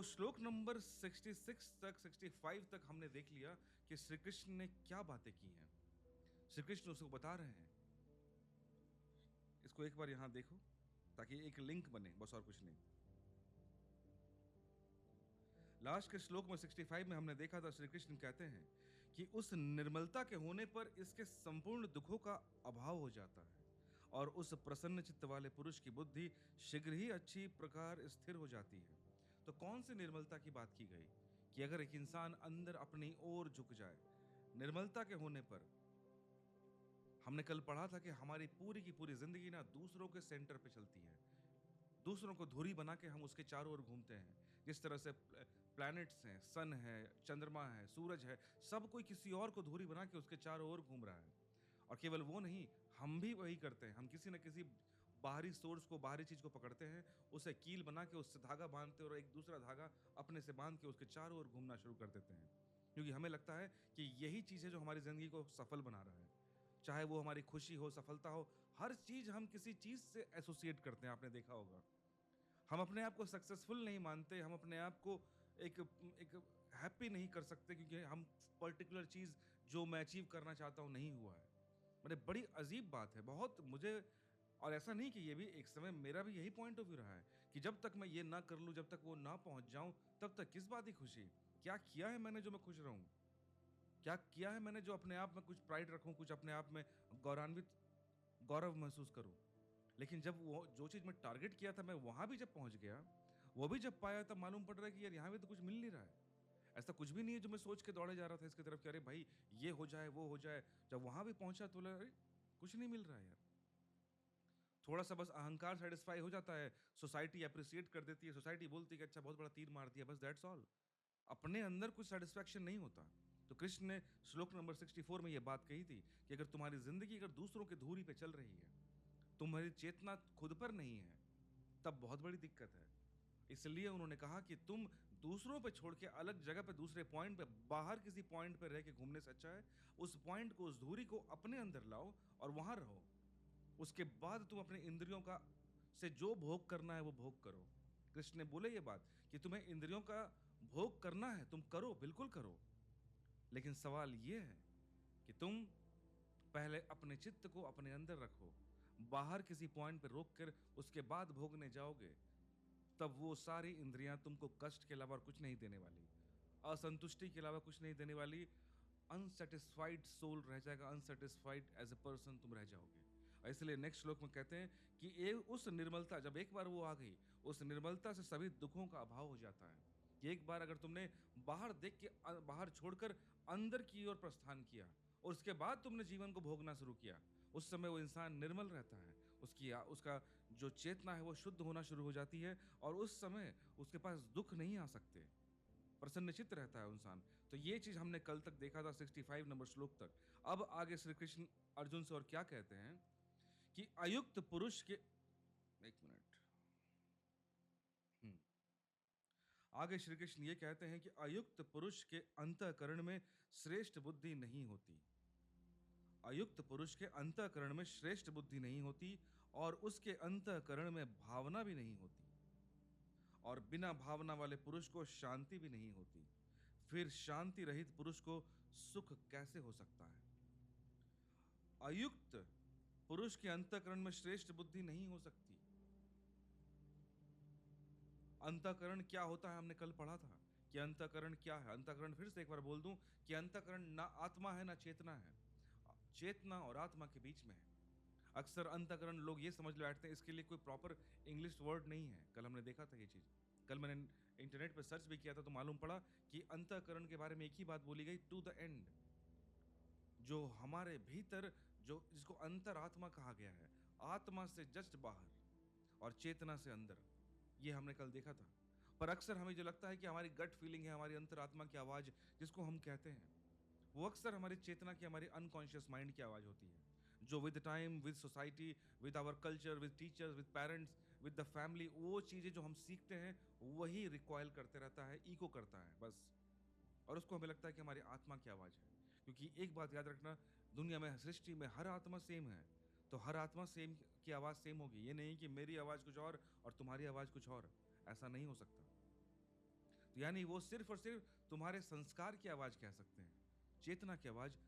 तो श्लोक नंबर 66 तक 65 तक हमने देख लिया कि श्री कृष्ण ने क्या बातें की हैं। श्री कृष्ण उसको बता रहे हैं। इसको एक बार यहां देखो ताकि एक लिंक बने, बस और कुछ नहीं। लास्ट के श्लोक में 65 में हमने देखा था, श्री कृष्ण कहते हैं कि उस निर्मलता के होने पर इसके संपूर्ण दुखों का अभाव हो जाता है और उस प्रसन्न चित्त वाले पुरुष की बुद्धि शीघ्र ही अच्छी प्रकार स्थिर हो जाती है। तो कौन सी निर्मलता की बात की गई कि अगर एक इंसान अंदर अपनी ओर झुक जाए निर्मलता के होने पर। हमने कल पढ़ा था कि हमारी पूरी की पूरी जिंदगी ना दूसरों के सेंटर पे चलती है, दूसरों को धुरी बना के हम उसके चारों ओर घूमते हैं। जिस तरह से प्लैनेट्स हैं, सन है, चंद्रमा है, सूरज है, सब कोई किसी और को धुरी बना के उसके चारों ओर घूम रहा है। और केवल वो नहीं, हम भी वही करते हैं। हम किसी न किसी बाहरी सोर्स को, बाहरी चीज को पकड़ते हैं, उसे कील बना के उससे धागा बांधते हैं और एक दूसरा धागा अपने से बांध के उसके चारों ओर घूमना शुरू कर देते हैं, क्योंकि हमें लगता है कि यही चीज है जो हमारी जिंदगी को सफल बना रहा है। चाहे वो हमारी खुशी हो, सफलता हो, हर चीज हम किसी चीज से एसोसिएट करते हैं। आपने देखा होगा, हम अपने आप को सक्सेसफुल नहीं मानते, हम अपने आप को एक एक हैप्पी नहीं कर सकते क्योंकि हम पर्टिकुलर चीज जो मैं अचीव करना चाहता हूं नहीं हुआ है। मैंने बड़ी अजीब बात है बहुत मुझे। और ऐसा नहीं कि ये भी एक समय मेरा भी यही पॉइंट ऑफ व्यू रहा है कि जब तक मैं ये ना कर लूं, जब तक वो ना पहुंच जाऊं, तब तक किस बात की खुशी। क्या किया है मैंने जो मैं खुश रहूं? क्या किया है मैंने जो अपने आप में कुछ प्राइड रखूं, कुछ अपने आप में गौरवान्वित, गौरव महसूस करूं? लेकिन जब वो जो चीज़ मैं टारगेट किया था, मैं वहाँ भी जब पहुँच गया, वो भी जब पाया, तब मालूम पड़ रहा है कि यार यहाँ भी तो कुछ मिल नहीं रहा है। ऐसा कुछ भी नहीं है जो मैं सोच के दौड़े जा रहा था इसकी तरफ कि अरे भाई ये हो जाए, वो हो जाए। जब वहाँ भी पहुँचा तो लगा अरे! कुछ नहीं मिल रहा है यार। थोड़ा-सा बस अहंकार सैटिस्फाई हो जाता है, सोसाइटी एप्रिशिएट कर देती है, सोसाइटी बोलती है कि अच्छा बहुत बड़ा तीर मार दिया, बस दैट्स ऑल। अपने अंदर कुछ सैटिस्फैक्शन नहीं होता। तो कृष्ण ने श्लोक नंबर 64 में ये बात कही थी कि अगर तुम्हारी ज़िंदगी अगर दूसरों की धूरी पे चल रही है, तुम्हारी चेतना खुद पर नहीं है, तब बहुत बड़ी दिक्कत है। इसलिए उन्होंने कहा कि तुम दूसरों पे छोड़ के अलग जगह पे, दूसरे पॉइंट पे, बाहर किसी पॉइंट पे रह के घूमने से अच्छा है उस पॉइंट को, उस धुरी को अपने अंदर लाओ और वहां रहो। उसके बाद तुम अपने इंद्रियों का से जो भोग करना है वो भोग करो। कृष्ण ने बोले ये बात कि तुम्हें इंद्रियों का भोग करना है, तुम करो, बिल्कुल करो। लेकिन सवाल ये है कि तुम पहले अपने चित्त को अपने अंदर रखो। बाहर किसी पॉइंट पे रोक कर उसके बाद भोगने जाओगे, तब वो सारी इंद्रियां तुमको कष्ट के अलावा और कुछ नहीं देने वाली, असंतुष्टि के अलावा कुछ नहीं देने वाली। अनसेटिस्फाइड सोल रह जाएगा, अनसेटिस्फाइड एज ए पर्सन तुम रह जाओगे। और इसलिए नेक्स्ट श्लोक में कहते हैं कि ये उस निर्मलता, जब एक बार वो आ गई, उस निर्मलता से सभी दुखों का अभाव हो जाता है। कि एक बार अगर तुमने बाहर देख के बाहर छोड़कर अंदर की ओर प्रस्थान किया और उसके बाद तुमने जीवन को भोगना शुरू किया, उस समय वो इंसान निर्मल रहता है। उसका जो चेतना है वो शुद्ध होना शुरू हो जाती है और उस समय उसके पास दुख नहीं आ सकते, प्रसन्नचित्त रहता है इंसान। तो ये चीज हमने कल तक देखा था 65 नंबर श्लोक तक। अब आगे श्री कृष्ण अर्जुन से और क्या कहते हैं कि अयुक्त पुरुष के, एक मिनट। हम्म आगे श्री कृष्ण ये कहते हैं कि अयुक्त पुरुष के अंतःकरण में श्रेष्ठ बुद्धि नहीं होती। अयुक्त पुरुष के अंतःकरण में श्रेष्ठ बुद्धि नहीं होती और उसके अंतःकरण में भावना भी नहीं होती, और बिना भावना वाले पुरुष को शांति भी नहीं होती। फिर शांति रहित पुरुष को सुख कैसे हो सकता है? अयुक्त पुरुष के अंतःकरण में श्रेष्ठ बुद्धि नहीं हो सकती। अंतःकरण क्या होता है हमने कल पढ़ा था कि अंतःकरण क्या है। अंतःकरण फिर से एक बार बोल दूं कि अंतःकरण ना आत्मा है ना चेतना है, चेतना और आत्मा के बीच में है। अक्सर अंतःकरण लोग ये समझ बैठते हैं, इसके लिए कोई प्रॉपर इंग्लिश वर्ड नहीं है। कल हमने देखा था ये चीज। कल मैंने इंटरनेट पर सर्च भी किया था तो मालूम पड़ा कि अंतःकरण के बारे में एक ही बात बोली गई, टू द एंड। जो हमारे भीतर, जो जिसको अंतरात्मा कहा गया है, आत्मा से जस्ट बाहर और चेतना से अंदर, ये हमने कल देखा था। पर अक्सर हमें जो लगता है कि हमारी गट फीलिंग है, हमारी अंतरात्मा की आवाज जिसको हम कहते हैं, वो अक्सर हमारी चेतना की, हमारी अनकॉन्शियस माइंड की आवाज होती है, जो with time, with society, with our culture, with teachers, with parents, with the family, वो चीजें जो हम सीखते हैं वही रिकॉयल करते रहता है, इको करता है बस। और उसको हमें लगता है कि हमारी आत्मा की आवाज है। क्योंकि एक बात याद रखना, दुनिया में, सृष्टि में हर आत्मा सेम है। तो हर आत्मा सेम की आवाज सेम होगी। ये नहीं कि मेरी आवाज कुछ और तुम्हारी आवाज कुछ और, ऐसा नहीं हो सकता। तो यानी वो सिर्फ और सिर्फ तुम्हारे संस्कार की आवाज कह सकते हैं, चेतना की आवाज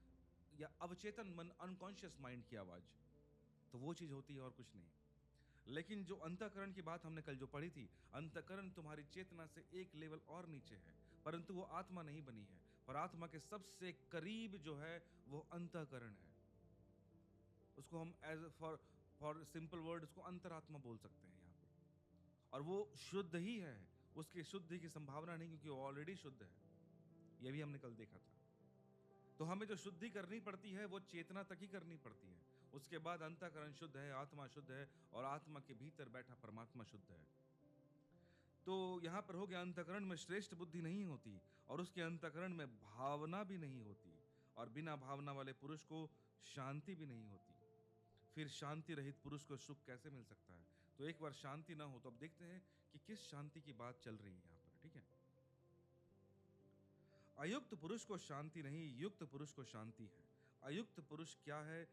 या अवचेतन मन, अनकॉन्शियस माइंड की आवाज। तो वो चीज होती है और कुछ नहीं। लेकिन जो अंतःकरण की बात हमने कल जो पढ़ी थी, अंतःकरण तुम्हारी चेतना से एक लेवल और नीचे है, परंतु वो आत्मा नहीं बनी है। पर आत्मा के सबसे करीब जो है वो अंतःकरण है। उसको हम as for for simple word उसको अंतरात्मा बोल सकते हैं यहाँ पे। और वो शुद्ध ही है, उसकी शुद्धि की संभावना नहीं, क्योंकि वो ऑलरेडी शुद्ध है। ये भी हमने कल देखा था। तो हमें जो शुद्धि करनी पड़ती है वो चेतना तक ही करनी पड़ती है। उसके बाद अंतःकरण शुद्ध है, आत्मा शुद्ध है, और आत्मा के भीतर बैठा परमात्मा शुद्ध है। तो यहां पर हो गया, अंतःकरण में श्रेष्ठ बुद्धि नहीं होती, और उसके अंतःकरण में भावना भी नहीं होती, और बिना भावना वाले पुरुष को शांति भी नहीं होती। फिर शांति रहित पुरुष को सुख कैसे मिल सकता है? तो एक बार शांति ना हो तो अब देखते हैं कि किस शांति की बात चल रही है यहां पर। ठीक है, अयुक्त पुरुष को शांति नहीं, युक्त पुरुष को शांति है। अयुक्त पुरुष क्या है,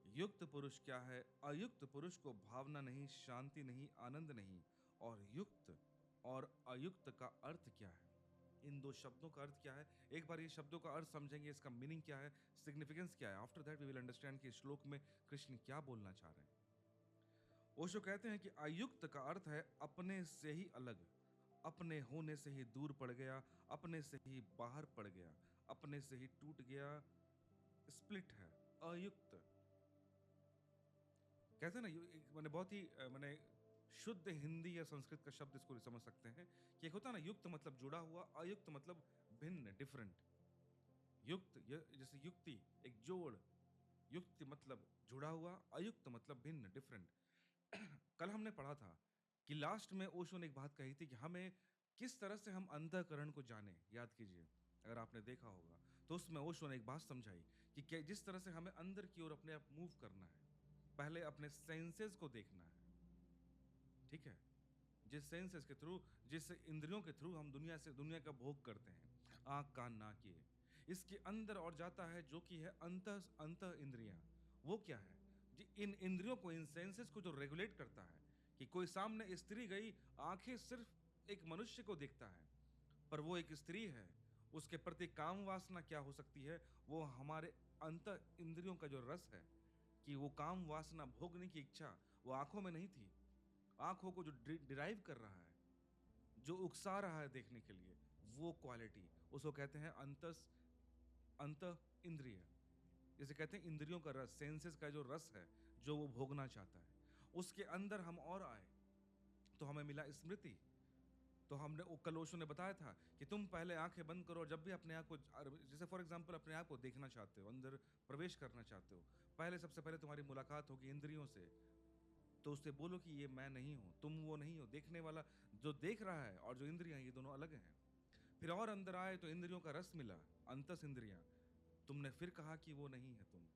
युक्त पुरुष क्या है? अयुक्त पुरुष को भावना नहीं, शांति नहीं, आनंद नहीं। और युक्त और अयुक्त का अर्थ क्या है? इन दो शब्दों का अर्थ क्या है? एक बार ये शब्दों का अर्थ समझेंगे, इसका मीनिंग क्या है, सिग्निफिकेंस क्या है। After that we will understand कि श्लोक में कृष्ण क्या बोलना चाह रहे हैं। ओशो कहते हैं कि अयुक्त का अर्थ है अपने से ही अलग, अपने होने से ही दूर पड़ गया, अपने से ही बाहर पड़ गया, अपने से ही टूट गया, स्प्लिट है अयुक्त। कहते हैं ना, मैंने बहुत ही मैंने शुद्ध हिंदी या संस्कृत का शब्द इसको समझ सकते हैं कि एक होता है ना, युक्त मतलब जुड़ा हुआ, अयुक्त मतलब भिन्न, डिफरेंट। युक्त जैसे युक्ति, एक जोड़। युक्त मतलब जुड़ा हुआ, अयुक्त मतलब भिन्न, डिफरेंट। कल हमने पढ़ा था कि लास्ट में ओशो ने एक बात कही थी कि हमें किस तरह से हम अंतःकरण को जाने। याद कीजिए, अगर आपने देखा होगा तो उसमें ओशो ने एक बात समझाई कि जिस तरह से हमें अंदर की ओर अपने आप मूव करना है, पहले अपने सेंसेस को देखना है। ठीक है, जिस सेंसेस के थ्रू, जिस इंद्रियों के थ्रू हम दुनिया का भोग करते हैं, आंख कान नाक, ये इसके अंदर और जाता है जो कि है अंत अंत इंद्रियां। वो क्या है जी? इन इंद्रियों को, इन सेंसेस को जो रेगुलेट करता है, कि कोई सामने स्त्री गई, आंखें सिर्फ एक मनुष्य को देखता है, पर वो एक स्त्री है, उसके प्रति काम वासना क्या हो सकती है? वो हमारे अंत इंद्रियों का जो रस है, कि वो काम वासना भोगने की इच्छा वो आंखों में नहीं थी। आंखों को जो डिराइव कर रहा है, जो उकसा रहा है देखने के लिए, वो क्वालिटी, उसको कहते हैं अंत इंद्रिय। जैसे कहते हैं इंद्रियों का रस, सेंसेस का जो रस है, जो वो भोगना चाहता है, उसके अंदर हम और आए तो हमें मिला स्मृति। तो हमने कल ओशो ने बताया था कि तुम पहले आंखें बंद करो, जब भी अपने आप को, जैसे फॉर एग्जांपल अपने आप को देखना चाहते हो, अंदर प्रवेश करना चाहते हो, पहले सबसे पहले तुम्हारी मुलाकात होगी इंद्रियों से। तो उससे बोलो कि ये मैं नहीं हूं, तुम वो नहीं हो। देखने वाला जो देख रहा है और जो इंद्रियां, ये दोनों अलग हैं। फिर और अंदर आए तो इंद्रियों का रस मिला, अंतस इंद्रियां। तुमने फिर कहा कि वो नहीं है तुम,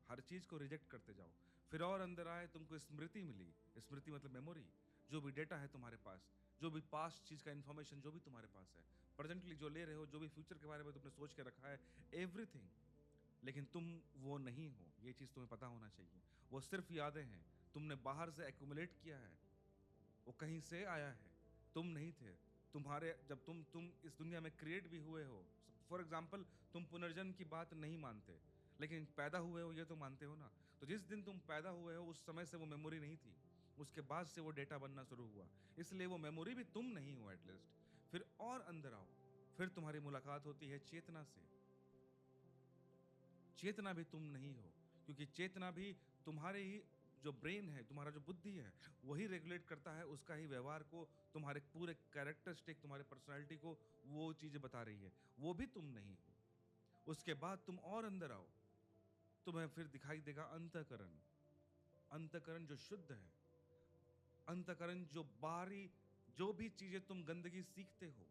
हर चीज को रिजेक्ट करते जाओ। फिर और अंदर आए, तुमको स्मृति मिली। स्मृति मतलब मेमोरी, जो भी डेटा है तुम्हारे पास, जो भी पास्ट चीज का इंफॉर्मेशन जो भी तुम्हारे पास है, प्रेजेंटली जो ले रहे हो, जो भी फ्यूचर के बारे में तुमने सोच के रखा है, एवरीथिंग। लेकिन तुम वो नहीं हो, ये चीज तुम्हें पता होना चाहिए। वो सिर्फ यादें हैं, तुमने बाहर से एक्यूमुलेट किया है, वो कहीं से आया है, तुम नहीं थे। तुम्हारे जब तुम इस दुनिया में क्रिएट भी हुए हो, फॉर एग्जाम्पल तुम पुनर्जन्म की बात नहीं मानते, लेकिन पैदा हुए हो ये तो मानते हो ना। तो जिस दिन तुम पैदा हुए हो उस समय से वो मेमोरी नहीं थी, उसके बाद से वो डेटा बनना शुरू हुआ, इसलिए वो मेमोरी भी तुम नहीं हो एटलीस्ट। फिर और अंदर आओ, फिर तुम्हारी मुलाकात होती है चेतना से। चेतना भी तुम नहीं हो, क्योंकि चेतना भी तुम्हारे ही, जो ब्रेन है, तुम्हारा जो बुद्धि है, वही रेगुलेट करता है, उसका ही व्यवहार को, तुम्हारे पूरे कैरेक्टरिस्टिक, तुम्हारे पर्सनालिटी को वो चीजें बता रही है। वो भी तुम नहीं हो। उसके बाद तुम और अंदर आओ, तुम्हें फिर दिखाई देगा अंतःकरण। अंतःकरण जो शुद्ध है, अंतःकरण जो बाहरी, जो भी चीजें तुम गंदगी सीखते हो,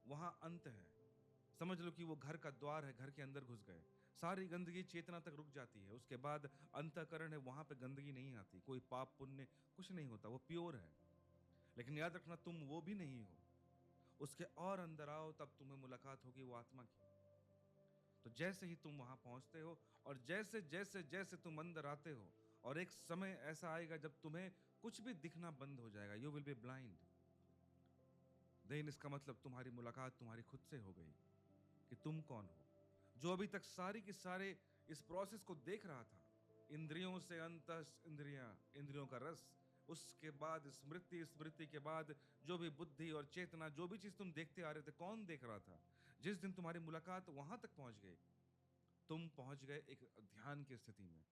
वहां अंत है। समझ लो कि वो घर का द्वार है, घर के अंदर घुस गए, सारी गंदगी चेतना तक रुक जाती है, उसके बाद अंतःकरण है, वहां पे गंदगी नहीं आती, कोई पाप पुण्य कुछ नहीं होता, वो प्योर है। लेकिन याद रखना, तुम वो भी नहीं हो। उसके और अंदर आओ, तब तुम्हें मुलाकात होगी वो आत्मा की। तो जैसे ही तुम वहां पहुंचते हो, और जैसे जैसे जैसे तुम अंदर आते हो, और एक समय ऐसा आएगा जब तुम्हें कुछ भी दिखना बंद हो जाएगा, you will be blind. Then इसका मतलब तुम्हारी मुलाकात तुम्हारी खुद से हो गई कि तुम कौन हो। जो अभी तक सारी की सारे इस प्रोसेस को देख रहा था, इंद्रियों से अंतस इंद्रियां, इंद्रियों का रस, उसके बाद स्मृति, स्मृति के बाद जो भी बुद्धि और चेतना, जो भी चीज तुम देखते आ रहे थे, कौन देख रहा था? जिस दिन तुम्हारी मुलाकात वहां तक पहुंच गई, तुम पहुंच गए एक ध्यान की स्थिति में,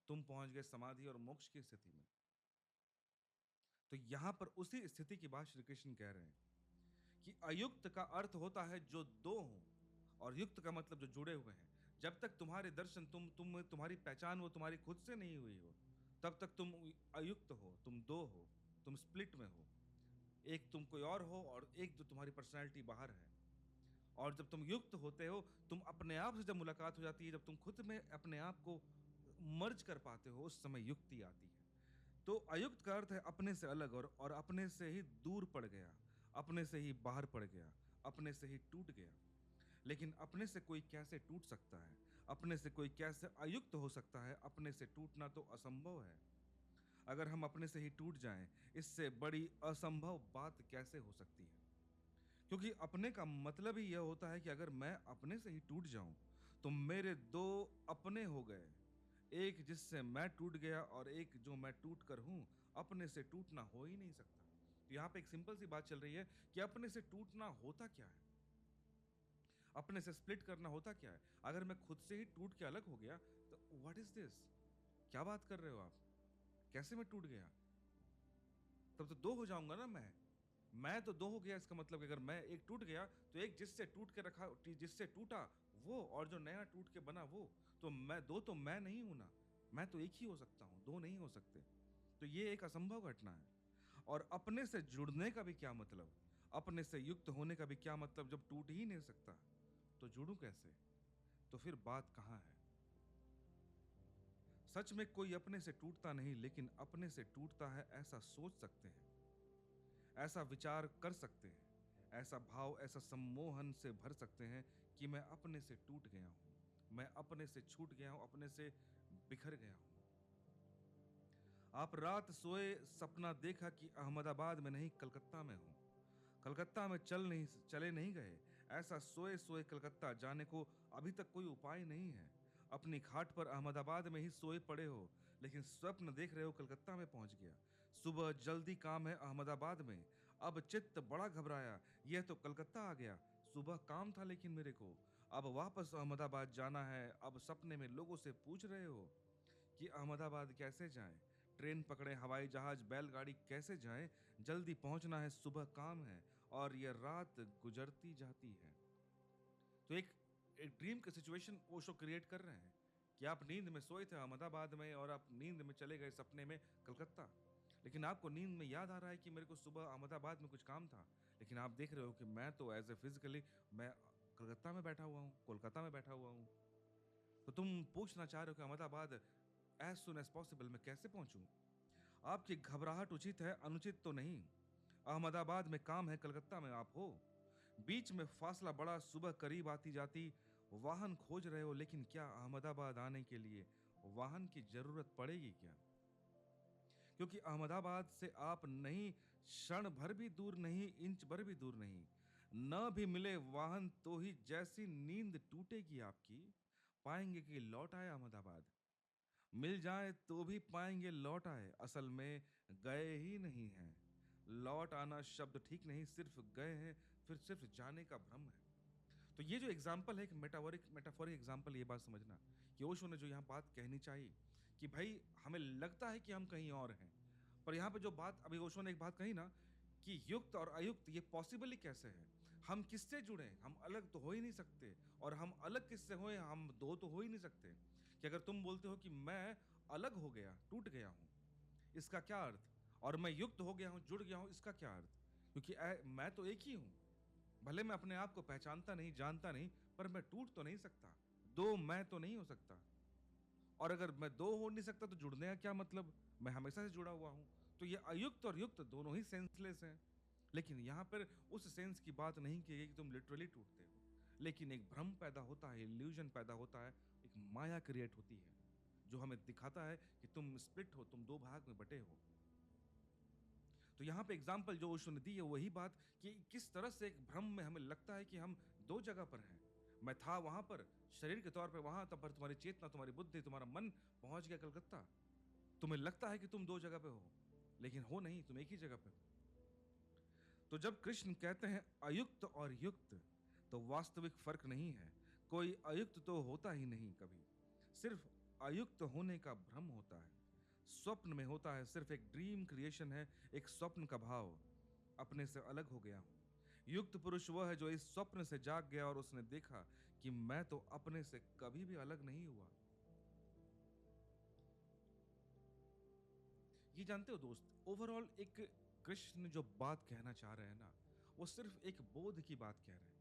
तुम पहुंच गए समाधि और मोक्ष की स्थिति में। तो यहां पर उसी स्थिति की बात श्री कृष्ण कह रहे हैं कि अयुक्त का अर्थ होता है जो दो हो, और युक्त का मतलब जो जुड़े हुए हैं। जब तक तुम्हारे दर्शन, तुम्हारी पहचान वो तुम्हारी खुद से नहीं हुई हो, तब तक तुम अयुक्त हो, तुम दो हो, तुम स्प्लिट में हो। एक तुम कोई और हो और एक जो तुम्हारी पर्सनैलिटी बाहर है। और जब तुम युक्त होते हो, तुम अपने आप से जब मुलाकात हो जाती है, जब तुम खुद में अपने आप को मर्ज कर पाते हो, उस समय युक्ति आती है। तो अयुक्त का अर्थ है अपने से अलग, और अपने से ही दूर पड़ गया, अपने से ही बाहर पड़ गया, अपने से ही टूट गया। लेकिन अपने से कोई कैसे टूट सकता है? अपने से कोई कैसे अयुक्त हो सकता है? अपने से टूटना तो असंभव है। अगर हम अपने से ही टूट जाएं, इससे बड़ी असंभव बात कैसे हो सकती है? क्योंकि अपने का मतलब ही यह होता है कि अगर मैं अपने से ही टूट जाऊं, तो मेरे दो अपने हो गए, एक जिससे मैं टूट गया और एक जो मैं टूट कर हूं। अपने से टूटना हो ही नहीं सकता। तो यहां पे एक सिंपल सी बात चल रही है कि अपने से टूटना होता क्या है, अपने से स्प्लिट करना होता क्या है। अगर मैं खुद से ही टूट के अलग हो गया, तो व्हाट इज दिस? क्या बात कर रहे हो आप? कैसे मैं टूट गया? तब तो दो हो जाऊंगा ना मैं तो दो हो गया। इसका मतलब कि अगर मैं एक टूट गया, तो एक जिससे टूट के रखा, जिससे टूटा वो, और जो नया टूट के बना वो, तो मैं दो तो मैं नहीं हूं ना। मैं तो एक ही हो सकता हूं, दो नहीं हो सकते। तो ये एक असंभव घटना है। और अपने से जुड़ने का भी क्या मतलब, अपने से युक्त होने का भी क्या मतलब? जब टूट ही नहीं सकता, तो जुड़ूं कैसे? तो फिर बात कहां है? सच में कोई अपने से टूटता नहीं, लेकिन अपने से टूटता है ऐसा सोच सकते हैं, ऐसा विचार कर सकते हैं, ऐसा भाव, ऐसा सम्मोहन से भर सकते हैं कि मैं अपने से टूट गया हूं, मैं अपने से छूट गया हूं, अपने से बिखर गया हूं। आप रात सोए, सपना देखा कि अहमदाबाद में नहीं कलकत्ता में हूं। कलकत्ता में चले नहीं गए, ऐसा सोए सोए कलकत्ता जाने को अभी तक कोई उपाय नहीं है। अपनी खाट पर अहमदाबाद में ही सोए पड़े हो, लेकिन स्वप्न देख रहे हो कलकत्ता में पहुंच गया। सुबह जल्दी काम है अहमदाबाद में, अब चित्त बड़ा घबराया, यह तो कलकत्ता आ गया। सुबह काम था लेकिन मेरे को, अब वापस अहमदाबाद जाना है। अब सपने में लोगों से पूछ रहे हो कि अहमदाबाद कैसे जाएं, ट्रेन पकड़े, हवाई जहाज, बैलगाड़ी, कैसे जाएं? जल्दी पहुंचना है, सुबह काम है, और यह रात गुजरती जाती है। तो एक ड्रीम का सिचुएशन ओशो क्रिएट कर रहे हैं कि आप नींद में सोए थे अहमदाबाद में, और आप नींद में चले गए सपने में कलकत्ता। लेकिन आपको नींद में याद आ रहा है कि मेरे को सुबह अहमदाबाद में कुछ काम था। लेकिन आप देख रहे हो कि मैं तो एज ए फिजिकली मैं कलकत्ता में बैठा हुआ हूँ, कोलकाता में बैठा हुआ हूँ। तो तुम पूछना चाह रहे हो कि Ahmedabad as soon as possible मैं कैसे पहुंचूं? आपकी घबराहट उचित है, अनुचित तो नहीं। अहमदाबाद में काम है, कलकत्ता में आप हो, बीच में फासला बड़ा, सुबह करीब आती जाती, वाहन खोज रहे हो। लेकिन क्या अहमदाबाद आने के लिए वाहन की जरूरत पड़ेगी क्या? क्योंकि अहमदाबाद से आप नहीं, क्षण भर भी दूर नहीं, इंच भर भी दूर नहीं। न भी मिले वाहन तो ही जैसी नींद टूटेगी आपकी, पाएंगे कि लौट आए अहमदाबाद। मिल जाए तो भी पाएंगे लौट आए, असल में गए ही नहीं हैं। लौट आना शब्द ठीक नहीं, सिर्फ गए हैं, फिर सिर्फ जाने का भ्रम है। तो ये जो एग्जाम्पल है, एक मेटाफोरिक एग्जाम्पल, ये बात समझना कि ओशो ने जो यहाँ बात कहनी चाहिए कि भाई हमें लगता है कि हम कहीं और हैं, पर यहाँ पे जो बात अभी ओशो ने एक बात कही ना कि युक्त और अयुक्त ये पॉसिबल ही कैसे है? हम किससे जुड़े? हम अलग तो हो ही नहीं सकते। और हम अलग किससे हुए? हम दो तो हो ही नहीं सकते। कि अगर तुम बोलते हो कि मैं अलग हो गया, टूट गया हूं, इसका क्या अर्थ? और मैं युक्त हो गया हूं, जुड़ गया हूं, इसका क्या अर्थ? क्योंकि मैं तो एक ही हूं। भले मैं अपने आप को पहचानता नहीं, जानता नहीं, पर मैं टूट तो नहीं सकता। दो मैं तो नहीं हो सकता। और अगर मैं दो हो नहीं सकता, तो जुड़ने का क्या मतलब? मैं हमेशा से जुड़ा हुआ हूं। तो ये अयुक्त और युक्त दोनों ही सेंसलेस हैं। लेकिन यहां पर उस सेंस की बात नहीं की गई कि तुम लिटरली टूटते हो, लेकिन एक भ्रम पैदा होता है, इल्यूजन पैदा होता है, एक माया क्रिएट होती है, जो हमें दिखाता है कि तुम स्प्लिट हो, तुम दो भाग में बटे हो। तो यहाँ पे एग्जाम्पल जो ओशो ने दी है वही बात कि किस तरह से एक भ्रम में हमें लगता है कि हम दो जगह पर हैं। मैं था वहां पर शरीर के तौर पे वहां, तब पर तुम्हारी चेतना, तुम्हारी बुद्धि, तुम्हारा मन पहुंच गया कलकत्ता। तुम्हें लगता है कि तुम दो जगह पे हो, लेकिन हो नहीं, तुम एक ही जगह पे हो। तो जब कृष्ण कहते हैं अयुक्त और युक्त, तो वास्तविक फर्क नहीं है। कोई अयुक्त तो होता ही नहीं कभी, सिर्फ अयुक्त होने का भ्रम होता है। स्वप्न में होता है, सिर्फ एक ड्रीम क्रिएशन है, एक स्वप्न का भाव, अपने से अलग हो गया हूं। युक्त पुरुष वह है जो इस स्वप्न से जाग गया और उसने देखा कि मैं तो अपने से कभी भी अलग नहीं हुआ। ये जानते हो दोस्त, ओवरऑल एक कृष्ण जो बात कहना चाह रहे हैं ना, वो सिर्फ एक बोध की बात कह रहे हैं।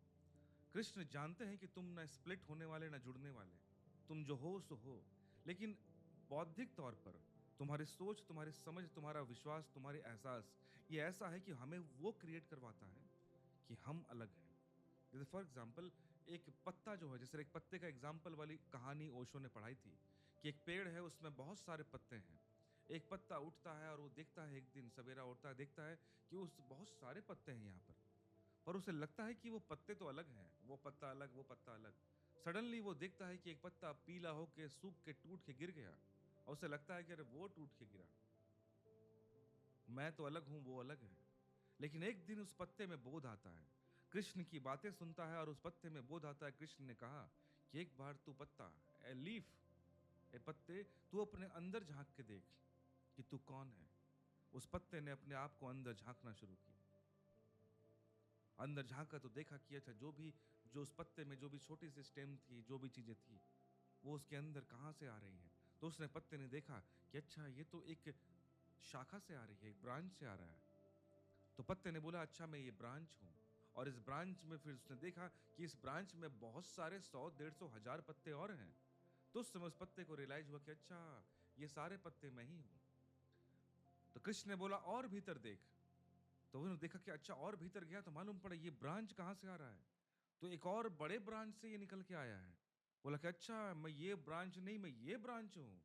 कृष्ण जानते हैं कि तुम ना स्प्लिट होने वाले ना जुड़ने वाले, तुम जो हो सो हो। लेकिन बौद्धिक तौर पर तुम्हारी सोच, तुम्हारी समझ, तुम्हारा विश्वास, तुम्हारे एहसास, ये ऐसा है कि हमें वो क्रिएट करवाता है कि हम अलग हैं। जैसे फॉर एग्जाम्पल, एक पत्ता जो है, जैसे एक पत्ते का एग्जाम्पल वाली कहानी ओशो ने पढ़ाई थी कि एक पेड़ है, उसमें बहुत सारे पत्ते हैं। एक पत्ता उठता है और वो देखता है, एक दिन सवेरा उठता है, देखता है कि उस बहुत सारे पत्ते हैं यहाँ पर उसे लगता है कि वो पत्ते तो अलग हैं, वो पत्ता अलग, वो पत्ता अलग। सडनली वो देखता है कि एक पत्ता पीला होके, सूख के, टूट के गिर गया, और उसे लगता है कि अरे वो टूट के गिरा, मैं तो अलग हूं, वो अलग है। लेकिन एक दिन उस पत्ते में बोध आता है, कृष्ण की बातें सुनता है और उस पत्ते में बोध आता है। कृष्ण ने कहा कि एक बार तू पत्ता, ए लीफ, ए पत्ते, तू अपने अंदर झांक के देख कि तू कौन है। उस पत्ते ने अपने आप को अंदर झांकना शुरू किया। अंदर झांका तो देखा कि अच्छा, जो उस पत्ते में जो भी छोटी सी स्टेम थी, जो भी चीजें थी, वो उसके अंदर कहाँ से आ रही हैं। तो उसने, पत्ते ने देखा कि अच्छा, ये तो एक शाखा से आ रही है, एक ब्रांच से आ रहा है। तो पत्ते ने बोला अच्छा, मैं ये ब्रांच हूँ। और इस ब्रांच में फिर उसने देखा कि इस ब्रांच में बहुत सारे 100, 150, 1000 पत्ते और हैं। तो उस समय उस पत्ते को रियलाइज हुआ कि अच्छा, ये सारे पत्ते मैं ही हूँ। तो कृष्ण ने बोला और भीतर देख। तो उन्होंने देखा कि अच्छा, और भीतर गया तो मालूम पड़ा ये ब्रांच कहाँ से आ रहा है। तो एक और बड़े ब्रांच से ये निकल के आया है। बोला कि अच्छा, मैं ये ब्रांच नहीं, मैं ये ब्रांच हूँ।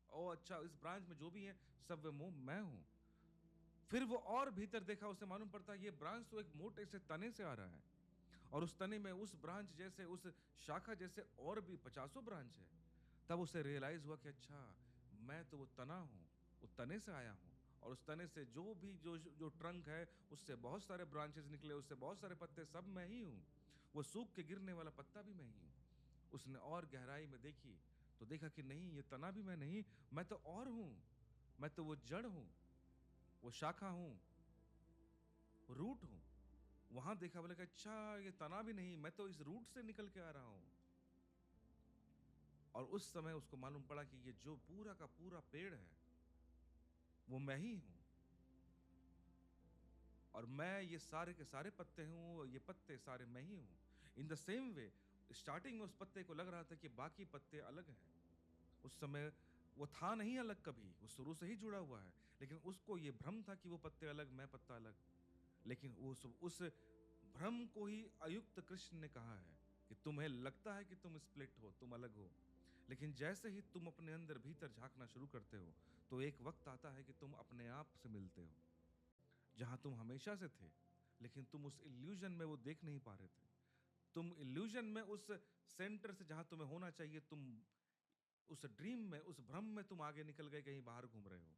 ओ अच्छा, इस ब्रांच में जो भी है सब मैं हूँ। फिर वो और भीतर देखा, उसे मालूम पड़ता है ये ब्रांच तो एक मोटे से तने से आ रहा है, और उस तने में उस ब्रांच जैसे, उस शाखा जैसे और भी 50 ब्रांच है। तब उसे रियलाइज हुआ कि अच्छा, मैं तो वो तना हूँ, वो तने से आया हूँ, और उस तने से जो भी जो जो ट्रंक है, उससे बहुत सारे ब्रांचेस निकले, उससे बहुत सारे पत्ते, सब मैं ही हूँ। वो सूख के गिरने वाला पत्ता भी मैं ही हूँ। उसने और गहराई में देखी तो देखा कि नहीं, ये तना भी मैं नहीं, मैं तो और हूँ। मैं तो वो जड़ हूँ, वो शाखा हूँ, रूट हूँ। वहां देखा, बोले कि अच्छा, ये तना भी नहीं, मैं तो इस रूट से निकल के आ रहा हूं। और उस समय उसको मालूम पड़ा कि ये जो पूरा का पूरा पेड़ है, वो मैं ही हूं। और मैं ये सारे के सारे पत्ते हूं, ये पत्ते सारे मैं ही हूं। In the same way, starting में उस पत्ते को लग रहा था कि बाकी पत्ते अलग हैं। उस समय वो था नहीं अलग कभी, वो शुरू से ही जुड़ा हुआ है। लेकिन उसको ये भ्रम था कि वो पत्ते अलग, मैं पत्ता अलग। लेकिन उस भ्रम को ही अयुक्त कृष्ण ने कहा है कि तुम्हें लगता है कि तुम स्प्लिट हो, तुम अलग हो। लेकिन जैसे ही तुम अपने अंदर भीतर झांकना शुरू करते हो, तो एक वक्त आता है कि तुम अपने आप से मिलते हो, जहां तुम हमेशा से थे। लेकिन तुम उस इल्यूजन में वो देख नहीं पा रहे थे। तुम इल्यूजन में उस सेंटर से जहां तुम्हें होना चाहिए, तुम उस ड्रीम में, उस भ्रम में तुम आगे निकल गए, कहीं बाहर घूम रहे हो।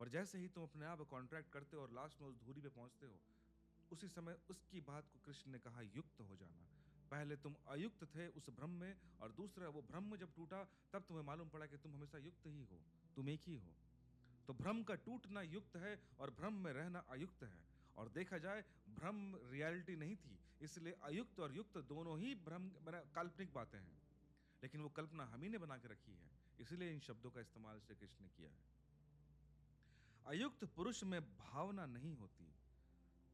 और जैसे ही तुम अपने आप कॉन्ट्रैक्ट करते हो और लास्ट में उस धूरी पे पहुंचते हो, उसी समय उसकी बात को कृष्ण ने कहा युक्त हो जाना। पहले तुम अयुक्त थे उस भ्रम में, और दूसरा, वो भ्रम जब टूटा, तब तुम्हें मालूम पड़ा कि तुम हमेशा युक्त ही हो, तुम एक ही हो। तो भ्रम का टूटना युक्त है और भ्रम में रहना अयुक्त है। और देखा जाए, भ्रम रियलिटी नहीं थी, इसलिए अयुक्त और युक्त दोनों ही भ्रम काल्पनिक बातें हैं। लेकिन वो कल्पना हम ही ने बना के रखी है, इसलिए इन शब्दों का इस्तेमाल श्री कृष्ण ने किया है। अयुक्त पुरुष में भावना नहीं होती।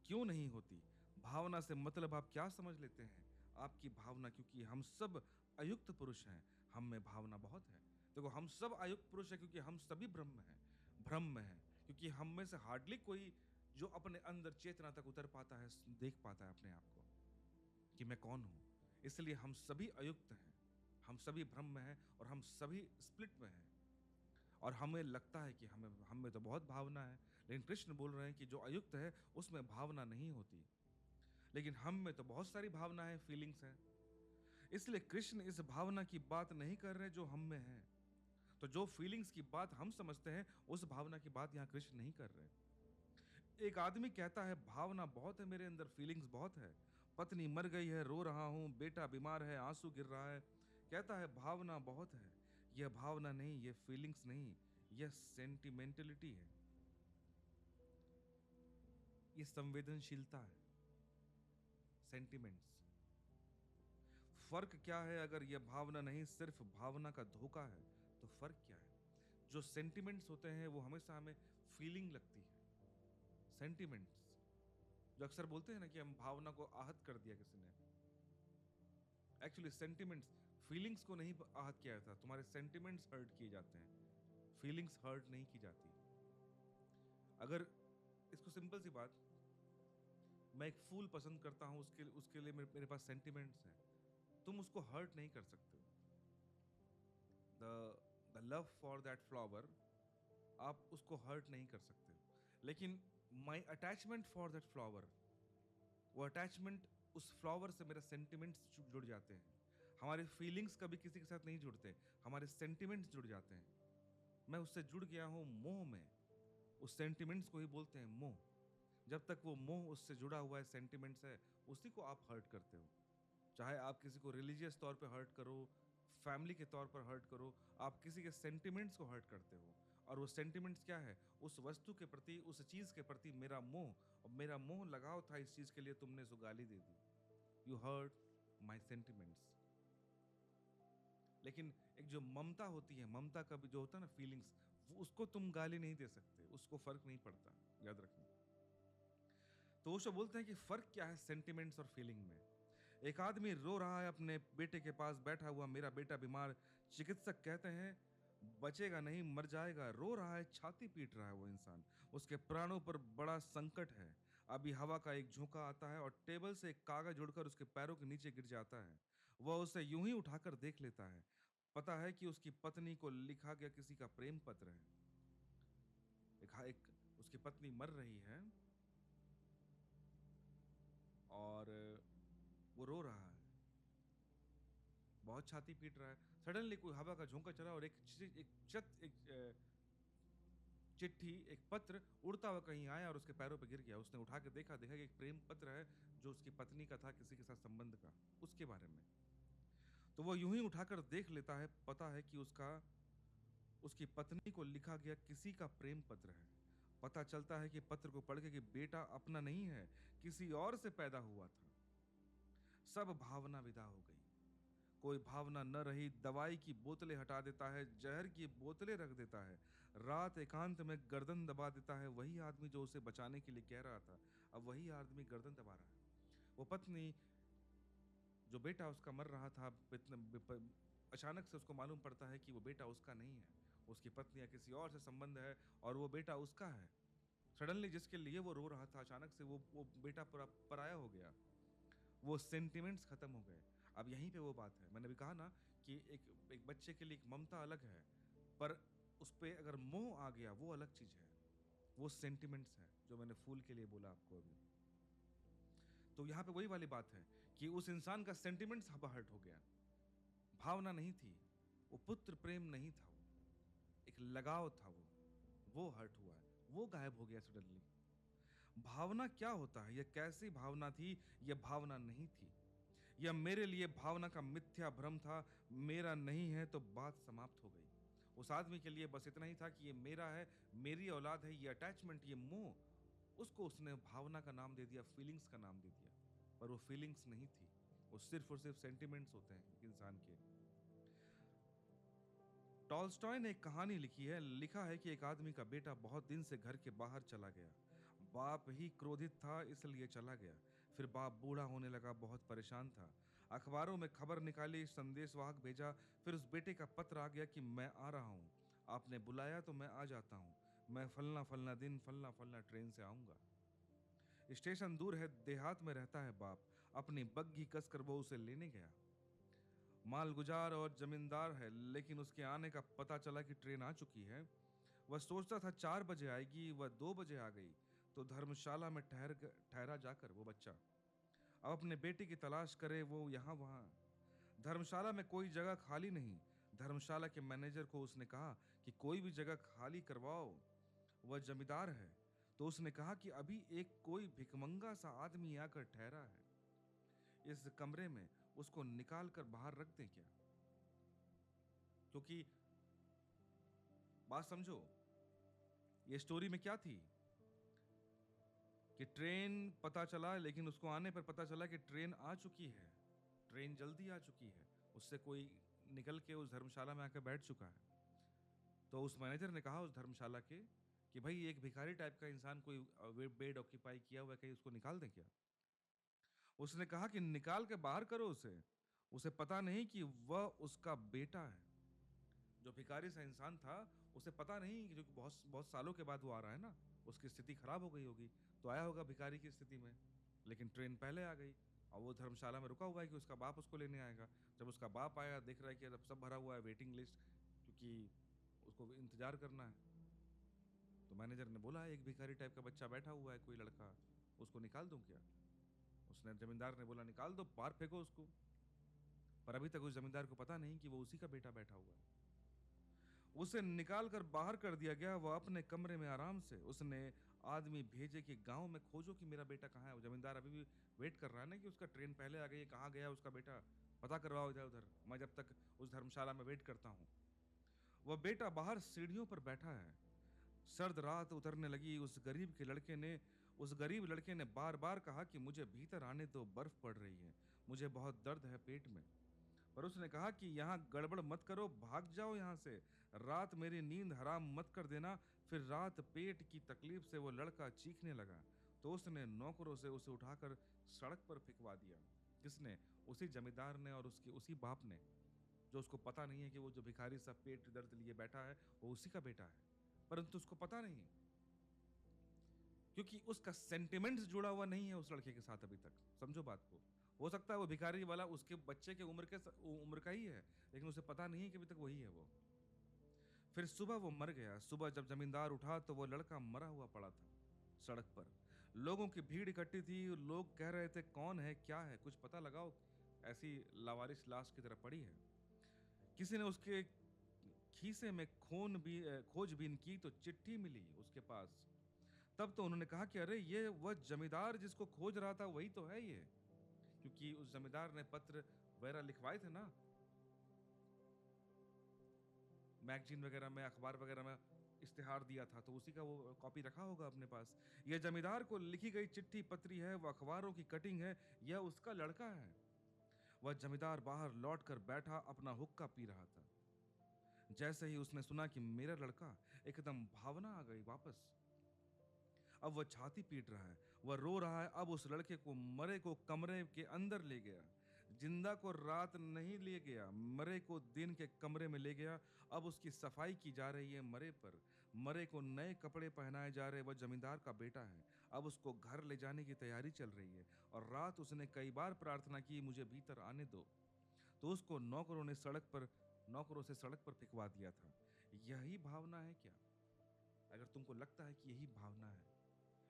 क्यों नहीं होती? भावना से मतलब आप क्या समझ लेते हैं? आपकी भावना, क्योंकि हम सब अयुक्त पुरुष हैं, हम में भावना बहुत है। देखो, हम सब अयुक्त पुरुष हैं क्योंकि हम सभी भ्रम में हैं। क्योंकि हम में से हार्डली कोई जो अपने अंदर चेतना तक उतर पाता है, देख पाता है अपने आप को कि मैं कौन हूं। इसलिए हम सभी अयुक्त हैं, हम सभी भ्रम में हैं, और हम सभी स्प्लिट में हैं। और हमें लगता है कि हम में तो बहुत भावना है, लेकिन कृष्ण बोल रहे हैं कि जो अयुक्त है उसमें भावना नहीं होती, लेकिन हम में तो बहुत सारी भावना है, फीलिंग्स है। इसलिए कृष्ण इस भावना की बात नहीं कर रहे जो हम में है। तो जो फीलिंग्स की बात हम समझते हैं, उस भावना की बात यहाँ कृष्ण नहीं कर रहे। एक आदमी कहता है भावना बहुत है मेरे अंदर, फीलिंग्स बहुत है, पत्नी मर गई है रो रहा हूं, बेटा बीमार है आंसू गिर रहा है, कहता है भावना बहुत है। यह भावना नहीं, यह फीलिंग्स नहीं, यह सेंटिमेंटलिटी है, ये संवेदनशीलता है, सेंटिमेंट्स। फर्क क्या है? अगर यह भावना नहीं सिर्फ भावना का धोखा है, तो फर्क क्या है? जो सेंटिमेंट्स होते हैं वो हमेशा हमें फीलिंग लगती है। सेंटिमेंट्स जो अक्सर बोलते हैं ना कि हम भावना को आहत कर दिया किसी ने, एक्चुअली सेंटिमेंट्स फीलिंग्स को नहीं आहत किया जाता, तुम्हारे सेंटिमेंट्स हर्ट किए जाते हैं, फीलिंग्स हर्ट नहीं की जाती। अगर इसको सिंपल सी बात, मैं एक फूल पसंद करता हूं, उसके उसके लिए मेरे पास सेंटिमेंट्स हैं, तुम उसको हर्ट नहीं कर सकते हो। The love for that flower, आप उसको हर्ट नहीं कर सकते हो, लेकिन माई अटैचमेंट फॉर दैट फ्लावर, वो अटैचमेंट, उस फ्लावर से मेरे सेंटिमेंट्स जुड़ जाते हैं। हमारे फीलिंग्स कभी किसी के साथ नहीं जुड़ते, हमारे सेंटिमेंट्स जुड़ जाते हैं। मैं उससे जुड़ गया हूं मोह में, उस सेंटिमेंट्स को ही बोलते हैं मोह। जब तक वो मोह उससे जुड़ा हुआ है, सेंटिमेंट्स है, उसी को आप हर्ट करते हो। चाहे आप किसी को रिलीजियस तौर पे हर्ट करो, फैमिली के तौर पर हर्ट करो, आप किसी के सेंटिमेंट्स को हर्ट करते हो। और वो सेंटिमेंट्स क्या है? उस वस्तु के प्रति, उस चीज के प्रति मेरा मोह, और मेरा मोह लगाव था इस चीज के लिए, तुमने सो गाली दे दी, यू हर्ट माई सेंटिमेंट्स। लेकिन एक जो ममता होती है, ममता का भी जो होता है ना फीलिंग्स, वो उसको तुम गाली नहीं दे सकते, उसको फर्क नहीं पड़ता, याद रखना। तो वो सब बोलते हैं कि फर्क क्या है सेंटिमेंट्स और फीलिंग में। एक आदमी रो रहा है अपने बेटे के पास बैठा हुआ, मेरा बेटा बीमार, चिकित्सक कहते हैं बचेगा नहीं, मर जाएगा, रो रहा है, छाती पीट रहा है वो इंसान, उसके प्राणों पर बड़ा संकट है। अभी हवा का एक झोंका आता है और टेबल से एक कागज उड़कर उसके पैरों के नीचे गिर जाता है। वह उसे यूं ही उठाकर देख लेता है, पता है कि उसकी पत्नी को लिखा गया किसी का प्रेम पत्र है। एक उसकी पत्नी मर रही है और वो रो रहा है, बहुत छाती पीट रहा है। सडनली कोई हवा का झोंका चला और चिट्ठी, एक पत्र उड़ता हुआ कहीं आया और उसके पैरों पे गिर गया। उसने उठा के देखा कि एक प्रेम पत्र है जो उसकी पत्नी का था, किसी के साथ संबंध का, उसके बारे में। तो वो यूं ही उठाकर देख लेता है, पता है कि उसकी पत्नी को लिखा गया किसी का प्रेम पत्र है। पता चलता है कि पत्र को पढ़ के कि बेटा अपना नहीं है, किसी और से पैदा हुआ था। सब भावना विदा हो गई, कोई भावना न रही। दवाई की बोतलें हटा देता है, जहर की बोतलें रख देता है, रात एकांत में गर्दन दबा देता है। वही आदमी जो उसे बचाने के लिए कह रहा था, अब वही आदमी गर्दन दबा रहा है। वो पत्नी, जो बेटा उसका मर रहा था, अचानक से उसको मालूम पड़ता है कि वो बेटा उसका नहीं है, उसकी पत्नी या किसी और से संबंध है और वो बेटा उसका है। सडनली जिसके लिए वो रो रहा था, अचानक से वो बेटा पराया हो गया, वो सेंटिमेंट्स खत्म हो गए। अब यहीं पे वो बात है, मैंने भी कहा ना कि एक एक बच्चे के लिए एक ममता अलग है, पर उस पे अगर मोह आ गया वो अलग चीज है, वो सेंटिमेंट्स है, जो मैंने फूल के लिए बोला आपको अभी। तो यहाँ पे वही वाली बात है कि उस इंसान का सेंटिमेंट्स हर्ट हो गया, भावना नहीं थी, वो पुत्र प्रेम नहीं था, वो एक लगाव था, वो हर्ट हुआ है, वो गायब हो गया सडनली। भावना क्या होता है? यह कैसी भावना थी? यह भावना नहीं थी, यह मेरे लिए भावना का मिथ्या भ्रम था। मेरा नहीं है तो बात समाप्त हो गई। उस आदमी के लिए बस इतना ही था कि ये मेरा है, मेरी औलाद है, ये अटैचमेंट, ये मोह, उसको उसने भावना का नाम दे दिया, फीलिंग्स का नाम दे दिया। पर वो फीलिंग्स नहीं थी, वो सिर्फ और सिर्फ सेंटिमेंट्स होते हैं एक इंसान के। टॉल्स्टॉय ने एक कहानी लिखी है, लिखा है कि एक आदमी का बेटा बहुत दिन से घर के बाहर चला गया। बाप ही क्रोधित था इसलिए चला गया। फिर बाप बूढ़ा होने लगा, बहुत परेशान था। अखबारों में खबर निकाली, संदेशवाहक भेजा, फिर उस बेटे का पत्र आ गया कि मैं आ रहा हूँ, आपने बुलाया तो मैं आ जाता हूँ, मैं फलना फलना दिन फलना फलना ट्रेन से आऊंगा। स्टेशन दूर है, देहात में रहता है बाप। अपनी बग्घी कसकर वो उसे लेने गया। मालगुजार और जमींदार है, लेकिन उसके आने का पता चला कि ट्रेन आ चुकी है। वह सोचता था 4 बजे आएगी, वह 2 बजे आ गई। तो धर्मशाला में ठहरा जाकर वो बच्चा अब अपने बेटे की तलाश करे, वो यहाँ वहाँ। धर्मशाला में कोई जगह खाली नहीं। धर्मशाला के मैनेजर को उसने कहा कि कोई भी जगह खाली करवाओ। वह जमींदार है, तो उसने कहा कि अभी एक कोई भिखमंगा सा आदमी आकर ठहरा है, इस कमरे में उसको निकाल कर बाहर रख दें क्या? क्योंकि बात समझो, ये स्टोरी में क्या थी कि ट्रेन पता चला, लेकिन उसको आने पर पता चला कि ट्रेन आ चुकी है, ट्रेन जल्दी आ चुकी है। उससे कोई निकल के उस धर्मशाला में आकर बैठ चुका है। तो उस मैनेजर ने कहा उस धर्मशाला के कि भाई एक भिखारी टाइप का इंसान कोई बेड ऑक्यूपाई किया हुआ है, कहीं उसको निकाल दें क्या? उसने कहा कि निकाल के बाहर करो उसे। उसे पता नहीं कि वह उसका बेटा है। जो भिखारी सा इंसान था, उसे पता नहीं कि जो कि बहुत बहुत सालों के बाद वो आ रहा है ना, उसकी स्थिति खराब हो गई होगी, तो आया होगा भिखारी की स्थिति में। लेकिन ट्रेन पहले आ गई और वो धर्मशाला में रुका हुआ है कि उसका बाप उसको लेने आएगा। जब उसका बाप आया, देख रहा है कि अब सब भरा हुआ है, वेटिंग लिस्ट, क्योंकि उसको इंतजार करना है। तो मैनेजर ने बोला एक भिखारी टाइप का बच्चा बैठा हुआ है, कोई लड़का, उसको निकाल दूं क्या? उसने जमींदार ने बोला निकाल दो, बाहर फेंको उसको। पर अभी तक उस जमींदार को पता नहीं कि वो उसी का बेटा बैठा हुआ है। उसे निकाल कर बाहर कर दिया गया। वह अपने कमरे में आराम से, उसने आदमी भेजे कि गांव में खोजो कि मेरा बेटा कहाँ है। वो जमींदार अभी भी वेट कर रहा है ना कि उसका ट्रेन पहले आ गई है, कहाँ गया उसका बेटा, पता करवाओ इधर उधर, मैं जब तक उस धर्मशाला में वेट करता हूँ। वह बेटा बाहर सीढ़ियों पर बैठा है। सर्द रात उतरने लगी। उस गरीब लड़के ने बार बार कहा कि मुझे भीतर आने दो, बर्फ पड़ रही है, मुझे बहुत दर्द है पेट में। पर उसने कहा कि यहाँ गड़बड़ मत करो, भाग जाओ यहाँ से, रात मेरी नींद हराम मत कर देना। फिर रात पेट की तकलीफ से वो लड़का चीखने लगा, तो उसने नौकरों से उसे उठाकर सड़क पर फेंकवा दिया। किसने? उसी जमींदार ने और उसके उसी बाप ने, जो उसको पता नहीं है कि वो जो भिखारी सा पेट दर्द लिए बैठा है वो उसी का बेटा है। परंतु उसको पता नहीं, क्योंकि उसका सेंटिमेंट्स जुड़ा हुआ नहीं है उस लड़के के साथ अभी तक। समझो बात को। हो सकता है वो भिखारी वाला उसके बच्चे के उम्र का ही है, लेकिन उसे पता नहीं है कि अभी तक वही है वो। फिर सुबह वो मर गया। सुबह जब जमींदार उठा तो वो लड़का मरा हुआ पड़ा था सड़क पर। लोगों की भीड़ इकट्ठी थी। लोग कह रहे थे कौन है, क्या है, कुछ पता लगाओ, ऐसी लावारिस लाश की तरह पड़ी है। किसी ने उसके खीसे में खोजबीन की तो चिट्ठी मिली उसके पास। तब तो उन्होंने कहा कि अरे ये वह जमींदार जिसको खोज रहा था वही तो है ये, क्योंकि उस जमींदार ने पत्र वगैरह लिखवाए थे ना, मैगजीन वगैरह में, अखबार वगैरह में इश्तिहार दिया था, तो उसी का वो कॉपी रखा होगा अपने पास। यह जमींदार को लिखी गई चिट्ठी पत्री है, वह अखबारों की कटिंग है, यह उसका लड़का है। वह जमींदार बाहर लौट कर बैठा अपना हुक्का पी रहा था। जैसे ही उसने सुना कि मेरा लड़का, एकदम भावना आ गई वापस। अब वह छाती पीट रहा है, वह रो रहा है। अब उस लड़के को, मरे को, कमरे के अंदर ले गया। जिंदा को रात नहीं ले गया, मरे को दिन के कमरे में ले गया। अब उसकी सफाई की जा रही है मरे पर। मरे को नए कपड़े पहनाए जा रहे। वह जमींदार का बेटा है। अब उसको घर ले जाने की तैयारी चल रही है। और रात उसने कई बार प्रार्थना की मुझे भीतर आने दो, तो उसको नौकरों से सड़क पर फेंकवा दिया था। यही भावना है क्या? अगर तुमको लगता है कि यही भावना है,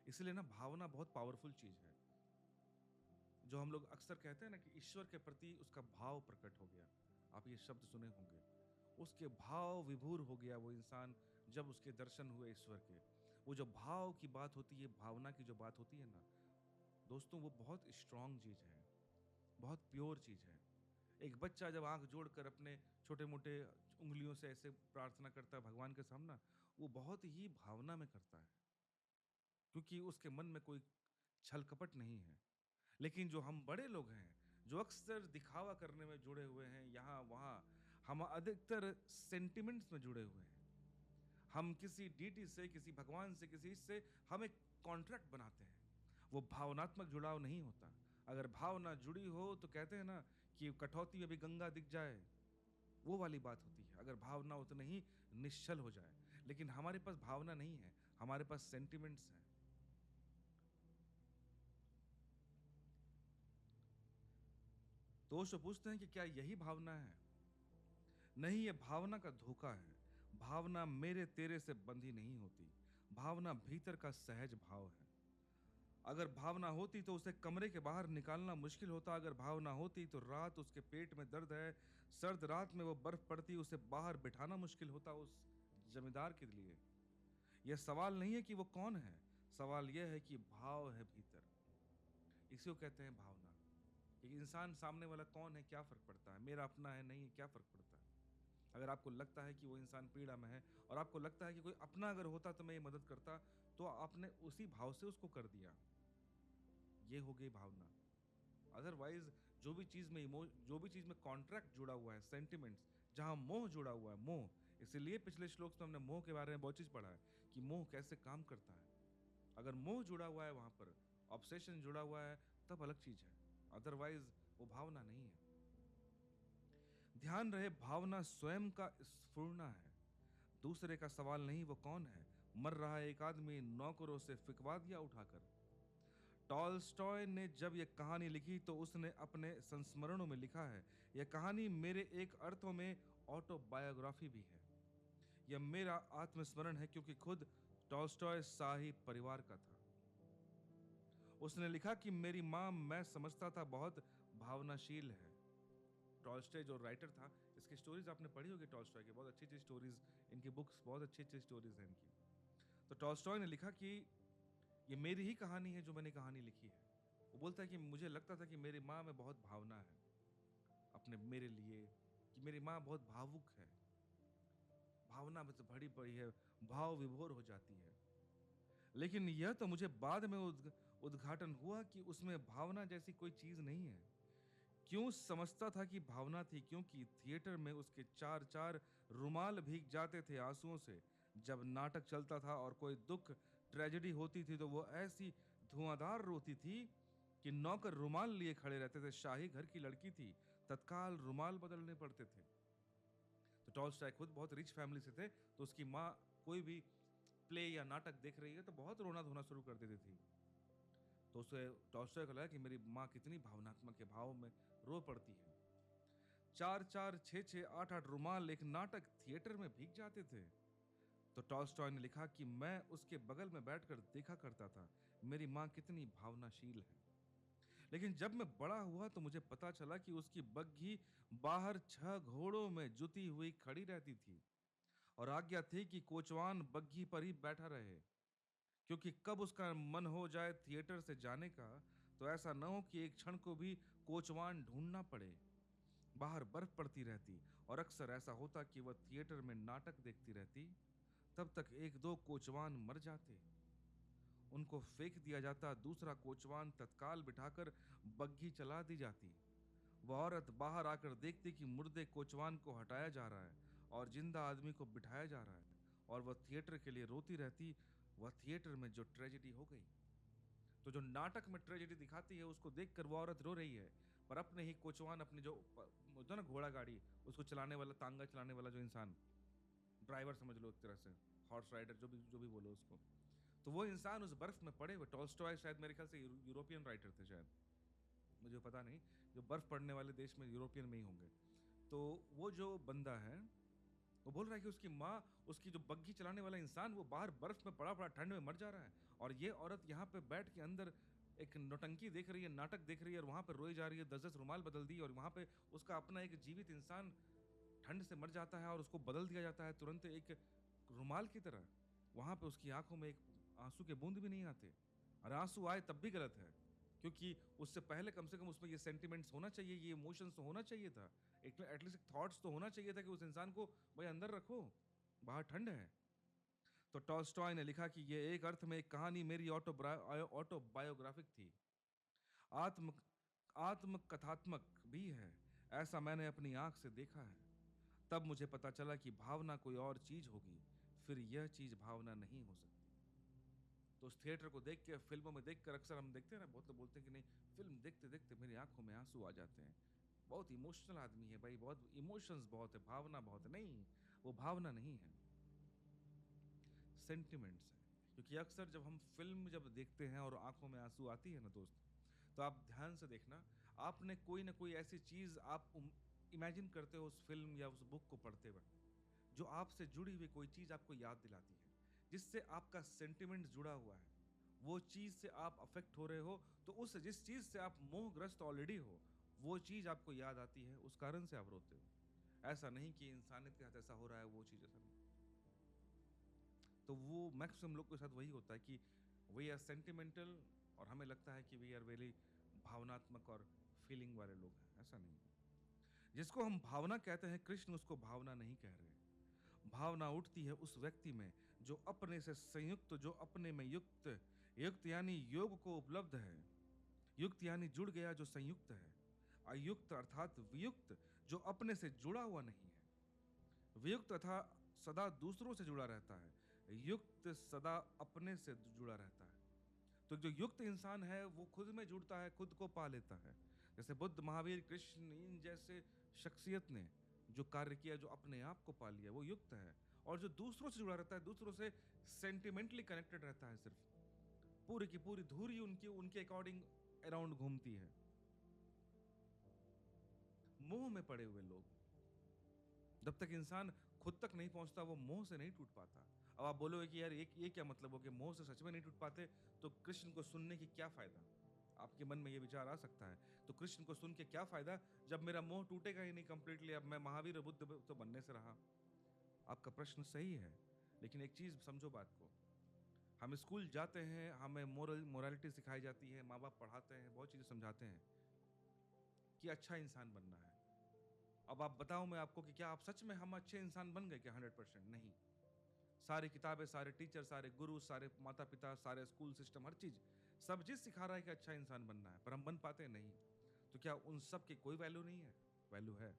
इसलिए ना भावना बहुत पावरफुल चीज है। जो हम लोग अक्सर कहते हैं ना कि ईश्वर के प्रति उसका भाव प्रकट हो गया। आप ये शब्द सुने होंगे, उसके भाव विभोर हो गया वो इंसान जब उसके दर्शन हुए ईश्वर के। वो जो भाव की बात होती है, भावना की जो बात होती है ना दोस्तों, वो बहुत स्ट्रांग चीज है, बहुत प्योर चीज है। एक बच्चा जब आंख जोड़कर अपने छोटे मोटे उंगलियों से ऐसे प्रार्थना करता है भगवान के सामने, वो बहुत ही भावना में करता है, क्योंकि उसके मन में कोई छल कपट नहीं है। लेकिन जो हम बड़े लोग हैं, जो अक्सर दिखावा करने में जुड़े हुए हैं, यहाँ वहाँ, हम अधिकतर सेंटिमेंट्स में जुड़े हुए हैं। हम किसी डीटी से, किसी भगवान से, किसी इससे हम एक कॉन्ट्रैक्ट बनाते हैं। वो भावनात्मक जुड़ाव नहीं होता। अगर भावना जुड़ी हो तो कहते हैं ना कि कटौती में भी गंगा दिख जाए, वो वाली बात होती है। अगर भावना उतनी ही निश्चल हो जाए। लेकिन हमारे पास भावना नहीं है, हमारे पास सेंटिमेंट्स हैं। तो ओशो पूछते हैं कि क्या यही भावना है? नहीं, ये भावना का धोखा है। भावना मेरे तेरे से बंधी नहीं होती। भावना भीतर का सहज भाव है। अगर भावना होती तो उसे कमरे के बाहर निकालना मुश्किल होता। अगर भावना होती तो रात उसके पेट में दर्द है, सर्द रात में वो बर्फ पड़ती, उसे बाहर बिठाना मुश्किल होता उस जमींदार के लिए। यह सवाल नहीं है कि वो कौन है, सवाल यह है कि भाव है भीतर। इसी को कहते हैं भावना। कि इंसान सामने वाला कौन है क्या फर्क पड़ता है, मेरा अपना है नहीं है क्या फर्क पड़ता है। अगर आपको लगता है कि वो इंसान पीड़ा में है और आपको लगता है कि कोई अपना अगर होता तो मैं ये मदद करता, तो आपने उसी भाव से उसको कर दिया। ये हो गई भावना। अदरवाइज जो भी चीज में कॉन्ट्रैक्ट जुड़ा हुआ है, सेंटिमेंट्स, जहां मोह जुड़ा हुआ है, मोह। इसीलिए पिछले श्लोक में हमने मोह के बारे में बहुत चीज पढ़ा है कि मोह कैसे काम करता है। अगर मोह जुड़ा हुआ है वहां पर, ऑब्सेशन जुड़ा हुआ है, तब अलग चीज है। अदरवाइज वो भावना नहीं है। ध्यान रहे, भावना स्वयं का स्फुरना है, दूसरे का सवाल नहीं। वो कौन है? मर रहा एक आदमी नौकरों से फिकवा दिया उठाकर। टॉलस्टॉय ने जब यह कहानी लिखी तो उसने अपने संस्मरणों में लिखा है, यह कहानी मेरे एक अर्थों में ऑटोबायोग्राफी भी है। यह मेरा आत्मस्मरण है, क्योंकि खुद टॉलस्टॉय शाही परिवार का था। उसने लिखा कि मेरी माँ, मैं समझता था, बहुत भावनाशील है। टॉलस्टॉय जो राइटर था, इसकी स्टोरीज आपने पढ़ी होगी, टॉलस्टॉय की बहुत अच्छी अच्छी स्टोरीज, इनकी बुक्स बहुत अच्छी अच्छी स्टोरीज हैं इनकी। तो टॉलस्टॉय ने लिखा कि ये मेरी ही कहानी है जो मैंने कहानी लिखी है। वो बोलता है कि मुझे लगता था कि मेरी माँ में बहुत भावना है अपने मेरे लिए, कि मेरी माँ बहुत भावुक है, भावना में से भरी पड़ी है, भाव विभोर हो जाती है। लेकिन यह तो मुझे बाद में उद्घाटन हुआ कि उसमें भावना जैसी कोई चीज नहीं है। क्यों समझता था कि भावना थी? क्योंकि थिएटर में उसके चार चार रुमाल भीग जाते थे आंसुओं से। जब नाटक चलता था और कोई दुख, ट्रेजेडी होती थी, तो वो ऐसी धुआंधार रोती थी कि नौकर रुमाल लिए खड़े रहते थे। शाही घर की लड़की थी, तत्काल रुमाल बदलने पड़ते थे। तो टॉलस्टॉय खुद बहुत रिच फैमिली से थे, तो उसकी माँ कोई भी प्ले या नाटक देख रही है तो बहुत रोना धोना शुरू कर देती थी। तो उसे टॉलस्टॉय को लगा कि मेरी माँ कितनी भावनात्मक के भाव में रो पड़ती है। चार चार छः छः आठ आठ रुमाल एक नाटक थिएटर में भीग जाते थे। तो टॉलस्टॉय ने लिखा कि मैं उसके बगल में बैठकर देखा करता था मेरी माँ कितनी भावनाशील है। लेकिन जब मैं बड़ा हुआ तो मुझे पता चला कि उसकी बग्घी बाहर 6 घोड़ों में जुती हुई खड़ी रहती थी और आज्ञा थी कि कोचवान बग्घी पर ही बैठा रहे, क्योंकि कब उसका मन हो जाए थिएटर से जाने का, तो ऐसा न हो कि एक क्षण को भी कोचवान ढूंढना पड़े। बाहर बर्फ पड़ती रहती और अक्सर ऐसा होता कि वह थिएटर में नाटक देखती रहती। तब तक एक दो कोचवान मर जाते, उनको फेंक दिया जाता, दूसरा कोचवान तत्काल बिठाकर बग्घी चला दी जाती। वह औरत बाहर आकर देखती कि मुर्दे कोचवान को हटाया जा रहा है और जिंदा आदमी को बिठाया जा रहा है, और वह थिएटर के लिए रोती रहती। वह थिएटर में जो ट्रेजेडी हो गई, तो जो नाटक में ट्रेजेडी दिखाती है उसको देखकर वो औरत रो रही है, पर अपने ही कोचवान, अपने जो होता ना घोड़ा गाड़ी, उसको चलाने वाला, तांगा चलाने वाला जो इंसान, ड्राइवर समझ लो एक तरह से, हॉर्स राइडर, जो भी बोलो उसको, तो वो इंसान उस बर्फ में पड़े हुए। टॉलस्टॉय शायद मेरे ख्याल से यूरोपियन राइटर थे शायद, मुझे पता नहीं, जो बर्फ पड़ने वाले देश में यूरोपियन में ही होंगे। तो वो जो बंदा है वो बोल रहा है कि उसकी माँ, उसकी जो बग्घी चलाने वाला इंसान, वो बाहर बर्फ में पड़ा पड़ा ठंड में मर जा रहा है, और ये औरत यहाँ पे बैठ के अंदर एक नौटंकी देख रही है, नाटक देख रही है, और वहां पर रोई जा रही है। 10-10 रुमाल बदल दी, और वहां पे उसका अपना एक जीवित इंसान ठंड से मर जाता है और उसको बदल दिया जाता है तुरंत एक रुमाल की तरह। वहां पे उसकी आंखों में एक आंसू के बूंद भी नहीं आते, और आंसू आए तब भी गलत है, क्योंकि उससे पहले कम से कम उसमें ये सेंटिमेंट्स होना चाहिए, ये इमोशंस तो होना चाहिए था, एटलीस्ट एक थॉट्स तो होना चाहिए था कि उस इंसान को भाई अंदर रखो, बाहर ठंड है। तो टॉलस्टॉय ने लिखा कि ये एक अर्थ में एक कहानी मेरी ऑटोबायोग्राफिक थी, आत्म आत्म कथात्मक भी है। ऐसा मैंने अपनी आंख से देखा है। तब मुझे पता चला कि भावना कोई और चीज होगी, फिर यह चीज भावना नहीं हो सकती। तो उस थिएटर को देख के, फिल्मों में देखकर, अक्सर हम देखते हैं ना, बहुत लोग बोलते हैं कि नहीं, फिल्म देखते देखते मेरी आंखों में आंसू आ जाते हैं, बहुत इमोशनल आदमी है भाई, बहुत इमोशंस बहुत है, भावना बहुत है। नहीं, वो भावना नहीं है, सेंटिमेंट्स है। क्योंकि अक्सर जब हम फिल्म जब देखते हैं और आंखों में आंसू आती है ना दोस्त, तो आप ध्यान से देखना, आपने कोई ना कोई ऐसी चीज आप इमेजिन करते हो उस फिल्म या उस बुक को पढ़ते वक्त, जो आपसे जुड़ी हुई कोई चीज आपको याद दिलाती है, जिससे आपका सेंटिमेंट जुड़ा हुआ है, वो चीज से आप अफेक्ट हो रहे हो, तो उस जिस चीज से आप मोहग्रस्त ऑलरेडी हो, वो चीज आपको याद आती है, उस कारण से आप रोते हो। ऐसा नहीं कि इंसानियत के साथ ऐसा हो रहा है, वो चीज ऐसा नहीं। तो वो मैक्सिमम लोग के साथ वही होता है कि वी आर सेंटिमेंटल, और हमें लगता है कि वी आर वेरी भावनात्मक और फीलिंग वाले लोग हैं। ऐसा नहीं है। जिसको हम भावना कहते हैं, कृष्ण उसको भावना नहीं कह रहे। भावना उठती है उस व्यक्ति में जो अपने से संयुक्त, जो अपने में युक्त, युक्त यानी योग को उपलब्ध है, युक्त यानी जुड़ गया जो संयुक्त है, अयुक्त अर्थात वियुक्त जो अपने से जुड़ा हुआ नहीं है। वियुक्त तथा सदा दूसरों से जुड़ा रहता है, युक्त सदा अपने से जुड़ा रहता है। तो जो युक्त इंसान है वो खुद में जुड़ता है, खुद को पा लेता है। जैसे बुद्ध, महावीर, कृष्ण, इन जैसे शख्सियत ने जो कार्य किया, जो अपने आप को पा लिया, वो युक्त है। और जो दूसरों से जुड़ा रहता है, दूसरों से सेंटिमेंटली कनेक्टेड रहता है, सिर्फ पूरी की पूरी धुरी उनकी उनके अकॉर्डिंग अराउंड घूमती है। मोह में पड़े हुए लोग, जब तक इंसान खुद तक नहीं पहुंचता, वो मोह से नहीं टूट पाता। अब आप बोलोगे कि यार ये क्या मतलब हो कि मोह से सच में नहीं टूट पाते, तो कृष्ण को सुनने की क्या फायदा? आपके मन में ये विचार आ सकता है। तो कृष्ण को सुन के क्या फायदा जब मेरा मोह टूटेगा ही नहीं कंप्लीटली, अब मैं महावीर और बुद्ध तो बनने से रहा। आपका प्रश्न सही है, लेकिन एक चीज समझो बात को। हम स्कूल जाते हैं, हमें मोरालिटी सिखाई जाती है, माँ बाप पढ़ाते हैं, बहुत चीजें समझाते हैं कि अच्छा इंसान बनना है। अब आप बताओ मैं आपको कि क्या आप सच में हम अच्छे इंसान बन गए क्या? 100% नहीं। सारी किताबें, सारे टीचर, सारे गुरु, सारे माता पिता, सारे स्कूल सिस्टम, हर चीज, सब चीज सिखा रहा है कि अच्छा इंसान बनना है, पर हम बन पाते नहीं। तो क्या उन सब की कोई वैल्यू नहीं है? वैल्यू है।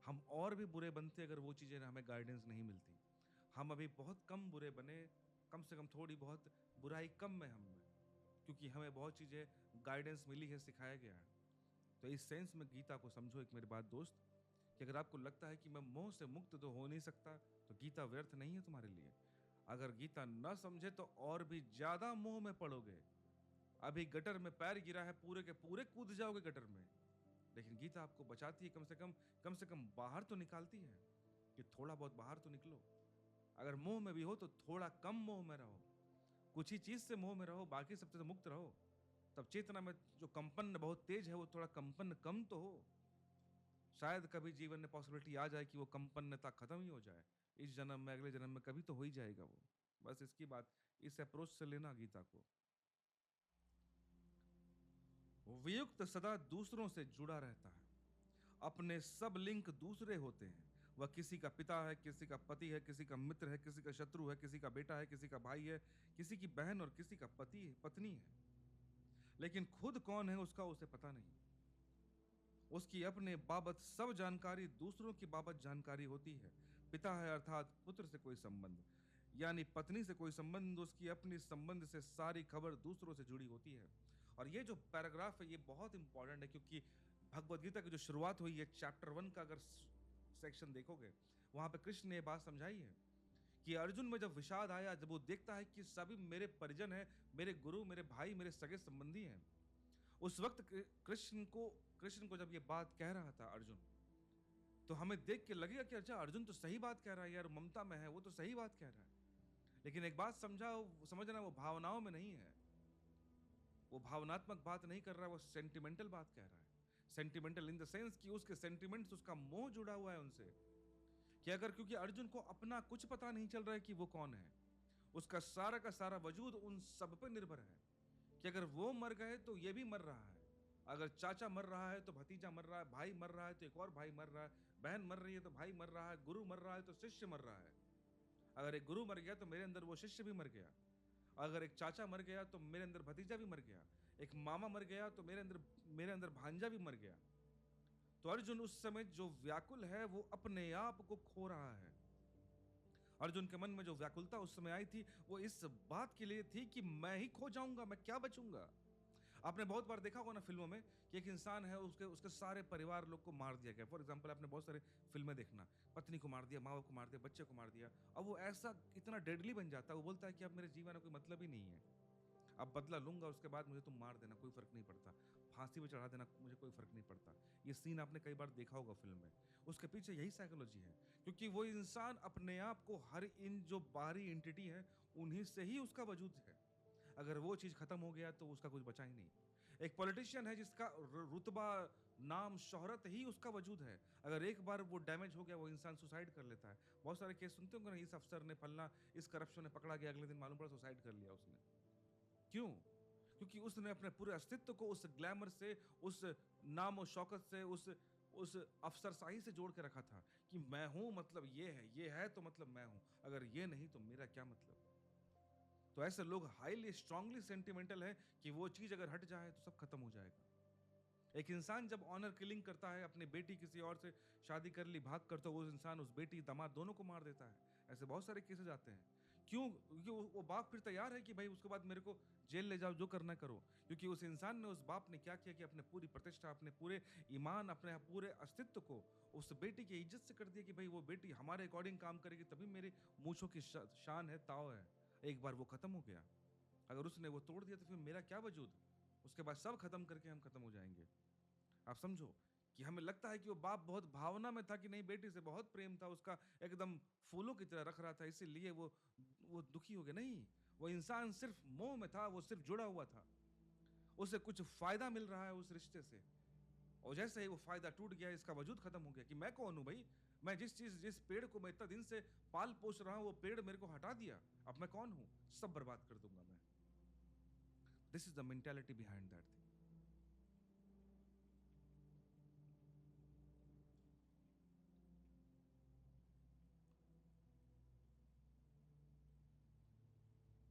हम और भी बुरे बनते अगर वो चीजें हमें गाइडेंस नहीं मिलती। हम अभी बहुत कम बुरे बने, कम से कम थोड़ी बहुत बुराई कम में हम में, क्योंकि हमें बहुत चीजें गाइडेंस मिली है, सिखाया गया है। तो इस सेंस में गीता को समझो एक मेरी बात दोस्त, कि अगर आपको लगता है कि मैं मोह से मुक्त तो हो नहीं सकता, तो गीता व्यर्थ नहीं है तुम्हारे लिए। अगर गीता न समझे तो और भी ज्यादा मोह में पड़ोगे। अभी गटर में पैर गिरा है, पूरे के पूरे कूद जाओगे गटर में। लेकिन गीता आपको बचाती है, कम से कम बाहर तो निकालती है कि थोड़ा बहुत बाहर तो निकलो। अगर मोह में भी हो तो थोड़ा कम मोह में रहो, कुछ ही चीज से मोह में रहो, बाकी सबसे तो मुक्त रहो। तब चेतना में जो कंपन बहुत तेज है, वो थोड़ा कंपन कम तो हो। शायद कभी जीवन में पॉसिबिलिटी आ जाए कि वो कंपन्नता खत्म ही हो जाए। इस जन्म में, अगले जन्म में कभी तो हो ही जाएगा वो। बस इसकी बात, इस अप्रोच से लेना गीता को। वियुक्त सदा दूसरों से जुड़ा रहता है, अपने सब लिंक दूसरे होते हैं। वह किसी का पिता है, किसी का पति है, किसी का मित्र है, किसी का शत्रु है, किसी का बेटा है, किसी का भाई है, किसी की बहन और किसी का पत्नी है। लेकिन खुद कौन है उसका उसे पता नहीं। उसकी अपने बाबत सब जानकारी दूसरों की बाबत जानकारी होती है। पिता है अर्थात पुत्र से कोई संबंध, यानी पत्नी से कोई संबंध, उसकी अपनी संबंध से सारी खबर दूसरों से जुड़ी होती है। और ये जो पैराग्राफ है ये बहुत इंपॉर्टेंट है, क्योंकि भगवत गीता की जो शुरुआत हुई है, चैप्टर 1 का अगर सेक्शन देखोगे, वहां पे कृष्ण ने ये बात समझाई है कि अर्जुन में जब विषाद आया, जब वो देखता है कि सभी मेरे परिजन हैं, मेरे गुरु, मेरे भाई, मेरे सगे संबंधी हैं, उस वक्त कृष्ण को जब ये बात कह रहा था अर्जुन, तो हमें देख के लगेगा कि अच्छा अर्जुन तो सही बात कह रहा है यार, ममता में है, वो तो सही बात कह रहा है। लेकिन एक बात समझना, वो भावनाओं में नहीं है, वो भावनात्मक बात नहीं कर रहा है, वो सेंटिमेंटल बात कह रहा है। सेंटिमेंटल इन द सेंस कि उसके सेंटिमेंट्स, उसका मोह जुड़ा हुआ है उनसे। कि अगर, क्योंकि अर्जुन को अपना कुछ पता नहीं चल रहा है कि वो कौन है, उसका सारा का सारा वजूद उन सब पे निर्भर है कि अगर वो मर गए तो ये भी मर रहा है, अगर चाचा मर रहा है तो भतीजा मर रहा है, भाई मर रहा है तो एक और भाई मर रहा है, बहन मर रही है तो भाई मर रहा है, गुरु मर रहा है तो शिष्य मर रहा है। अगर एक गुरु मर गया तो मेरे अंदर वो शिष्य भी मर गया, अगर एक चाचा मर गया तो मेरे अंदर भतीजा भी मर गया, एक मामा मर गया तो मेरे अंदर भांजा भी मर गया। तो अर्जुन उस समय जो व्याकुल है वो अपने आप को खो रहा है। अर्जुन के मन में जो व्याकुलता उस समय आई थी, वो इस बात के लिए थी कि मैं ही खो जाऊंगा, मैं क्या बचूंगा। आपने बहुत बार देखा होगा ना फिल्मों में कि एक इंसान है, उसके उसके सारे परिवार लोग को मार दिया गया। फॉर एग्जांपल आपने बहुत सारे फिल्में देखना, पत्नी को मार दिया, माँ को मार दिया, बच्चे को मार दिया। अब वो ऐसा इतना डेडली बन जाता है, वो बोलता है कि अब मेरे जीवन में कोई मतलब ही नहीं है, अब बदला लूंगा, उसके बाद मुझे तुम मार देना, कोई फर्क नहीं पड़ता, फांसी पे चढ़ा देना, मुझे कोई फर्क नहीं पड़ता। ये सीन आपने कई बार देखा होगा फिल्म में। उसके पीछे यही साइकोलॉजी है, क्योंकि वो इंसान अपने आप को हर इन जो बाहरी एंटिटी है उन्हीं से ही उसका वजूद है। अगर वो चीज खत्म हो गया तो उसका कुछ बचा ही नहीं। एक पॉलिटिशियन है जिसका रुतबा, नाम, शोहरत ही उसका वजूद है, अगर एक बार वो डैमेज हो गया, वो इंसान सुसाइड कर लेता है। बहुत सारे केस सुनते होंगे ना, इस अफसर ने फलना, इस करप्शन ने पकड़ा गया, अगले दिन मालूम पड़ा सुसाइड कर लिया उसने। क्यों? क्योंकि उसने अपने पूरे अस्तित्व को उस ग्लैमर से, उस नाम और शौकत से, उस अफसरशाही से जोड़ के रखा था कि मैं हूं मतलब ये है तो मतलब मैं हूं, अगर ये नहीं तो मेरा क्या मतलब। तो ऐसे लोग हाईली स्ट्रांगली सेंटिमेंटल है कि वो चीज अगर हट जाए तो सब खत्म हो जाएगा। एक इंसान जब ऑनर किलिंग करता है, अपनी बेटी किसी और से शादी कर ली, भाग कर, तो वो इंसान उस बेटी दामाद दोनों को मार देता है। ऐसे बहुत सारे केसेस आते हैं। क्यों? क्योंकि वो बाप फिर तैयार है कि भाई उसके बाद मेरे को जेल ले जाओ, जो करना करो, क्योंकि उस इंसान ने, उस बाप ने क्या किया कि अपने पूरी प्रतिष्ठा, अपने पूरे ईमान, अपने पूरे अस्तित्व को उस बेटी की इज्जत से कर दिया कि भाई वो बेटी हमारे अकॉर्डिंग काम करेगी तभी मेरी मूछों की शान है, ताव है। एक बार वो खत्म हो गया, अगर उसने वो तोड़ दिया तो फिर मेरा क्या वजूद। उसके बाद सब खत्म करके हम खत्म हो जाएंगे। आप समझो कि हमें लगता है कि वो बाप बहुत भावना में था कि नहीं, बेटी से बहुत प्रेम था उसका, एकदम फूलों की तरह रख रहा था, इसीलिए वो दुखी हो गया। नहीं, वो इंसान सिर्फ मोह में था, वो सिर्फ जुड़ा हुआ था, उसे कुछ फायदा मिल रहा है उस रिश्ते से, और जैसे ही वो फायदा टूट गया, इसका वजूद खत्म हो गया कि मैं कौन हूं भाई। मैं जिस पेड़ को मैं इतना दिन से पाल पोस रहा हूं, वो पेड़ मेरे को हटा दिया, अब मैं कौन हूं? सब बर्बाद कर दूंगा मैं। This is the mentality behind that thing.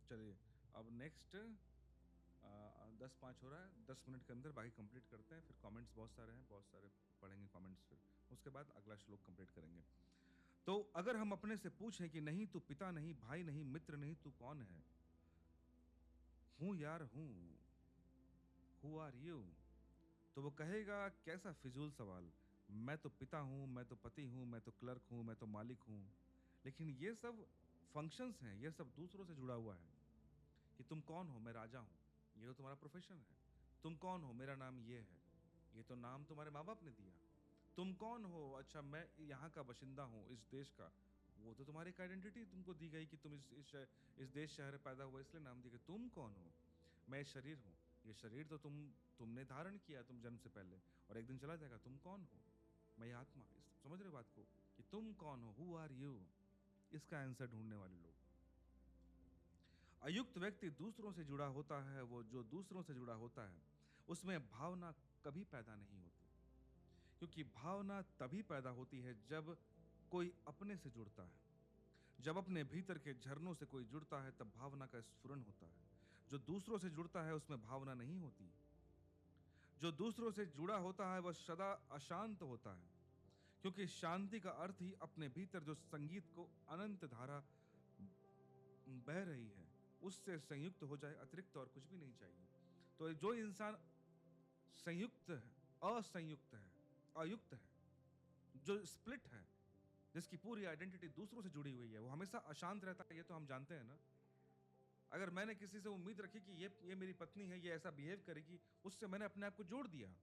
चलिए, अब नेक्स्ट 10:05 हो रहा है, 10 मिनट के अंदर बाकी कंप्लीट करते हैं, फिर कमेंट्स बहुत सारे हैं, बहुत सारे पढ़ेंगे कमेंट्स, फिर उसके बाद अगला श्लोक कंप्लीट करेंगे। तो अगर हम अपने से पूछें कि नहीं तू पिता नहीं, भाई नहीं, मित्र नहीं, तू कौन है? हूं यार हूं, हु आर यू? तो वो कहेगा कैसा फिजूल सवाल, मैं तो पिता हूं, मैं तो पति हूं, मैं तो क्लर्क हूं, मैं तो मालिक हूं। लेकिन ये सब फंक्शंस हैं, ये सब दूसरों से जुड़ा हुआ है। कि तुम कौन हो? मैं राजा हूं, ये तो तुम्हारा प्रोफेशन है। तुम कौन हो? मेरा नाम ये है, ये तो नाम तुम्हारे माँ बाप ने दिया। तुम कौन हो? अच्छा, मैं यहाँ का बाशिंदा हूँ, इस देश का, वो तो तुम्हारी एक आइडेंटिटी तुमको दी गई कि तुम इस देश शहर में पैदा हुआ, इसलिए नाम दिया गया। तुम कौन हो? मैं शरीर हूँ, ये शरीर तो तुमने धारण किया तुम जन्म से पहले, और एक दिन चला जाएगा। तुम कौन हो? मैं आत्मा। समझ रहे हो बात को कि तुम कौन हो? Who are you? इसका आंसर ढूंढने वाले लोग। अयुक्त व्यक्ति दूसरों से जुड़ा होता है, वो जो दूसरों से जुड़ा होता है उसमें भावना कभी पैदा नहीं होती, क्योंकि भावना तभी पैदा होती है जब कोई अपने से जुड़ता है। जब अपने भीतर के झरनों से कोई जुड़ता है तब भावना का स्फुरन होता है। जो दूसरों से जुड़ता है उसमें भावना नहीं होती। जो दूसरों से जुड़ा होता है वह सदा अशांत होता है, क्योंकि शांति का अर्थ ही अपने भीतर जो संगीत को अनंत धारा बह रही है उससे संयुक्त हो जाए, अतिरिक्त और कुछ भी नहीं चाहिए। तो जो इंसान संयुक्त है, असंयुक्त है, अयुक्त है, जो स्प्लिट है, जिसकी पूरी आइडेंटिटी दूसरों से जुड़ी हुई है, वो हमेशा अशांत रहता है, ये तो हम जानते हैं ना। अगर मैंने किसी से उम्मीद रखी कि ये मेरी पत्नी है, ये ऐसा बिहेव करेगी, उससे मैंने अपने आप को जोड़ दिया।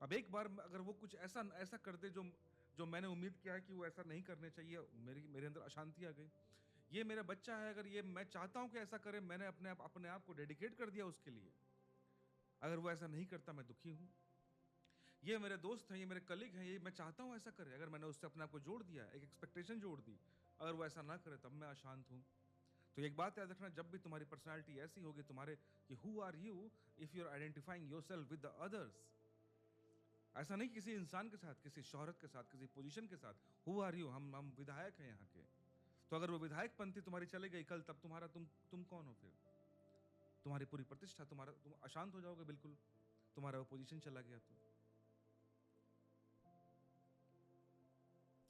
अब एक बार अगर वो कुछ ऐसा ऐसा कर दे जो जो मैंने उम्मीद किया है कि वो ऐसा नहीं करने चाहिए, मेरे अंदर अशांति आ गई। ये मेरा बच्चा है, अगर ये मैं चाहता हूं कि ऐसा करे, मैंने अपने आप को डेडिकेट कर दिया उसके लिए, अगर वो ऐसा नहीं करता मैं दुखी हूं। ये मेरे दोस्त हैं, ये मेरे कलीग हैं, ये मैं चाहता हूं ऐसा करे, अगर मैंने उससे अपने आप को जोड़ दिया, एक एक्सपेक्टेशन जोड़ दी, अगर वो ऐसा ना करे तब मैं अशांत हूं। तो एक बात याद रखना, जब भी तुम्हारी पर्सनालिटी ऐसी होगी तुम्हारे कि who are you, if you are identifying yourself with the others, ऐसा नहीं किसी इंसान के साथ, किसी शोहरत के साथ, किसी पोजीशन के साथ, हु आर यू, हम विधायक हैं यहाँ के। तो अगर वो विधायक पंथी तुम्हारी चले गई कल, तब तुम कौन हो फिर? तुम्हारी पूरी प्रतिष्ठा, तुम अशांत हो जाओगे बिल्कुल, तुम्हारा वो पोजीशन चला गया तो।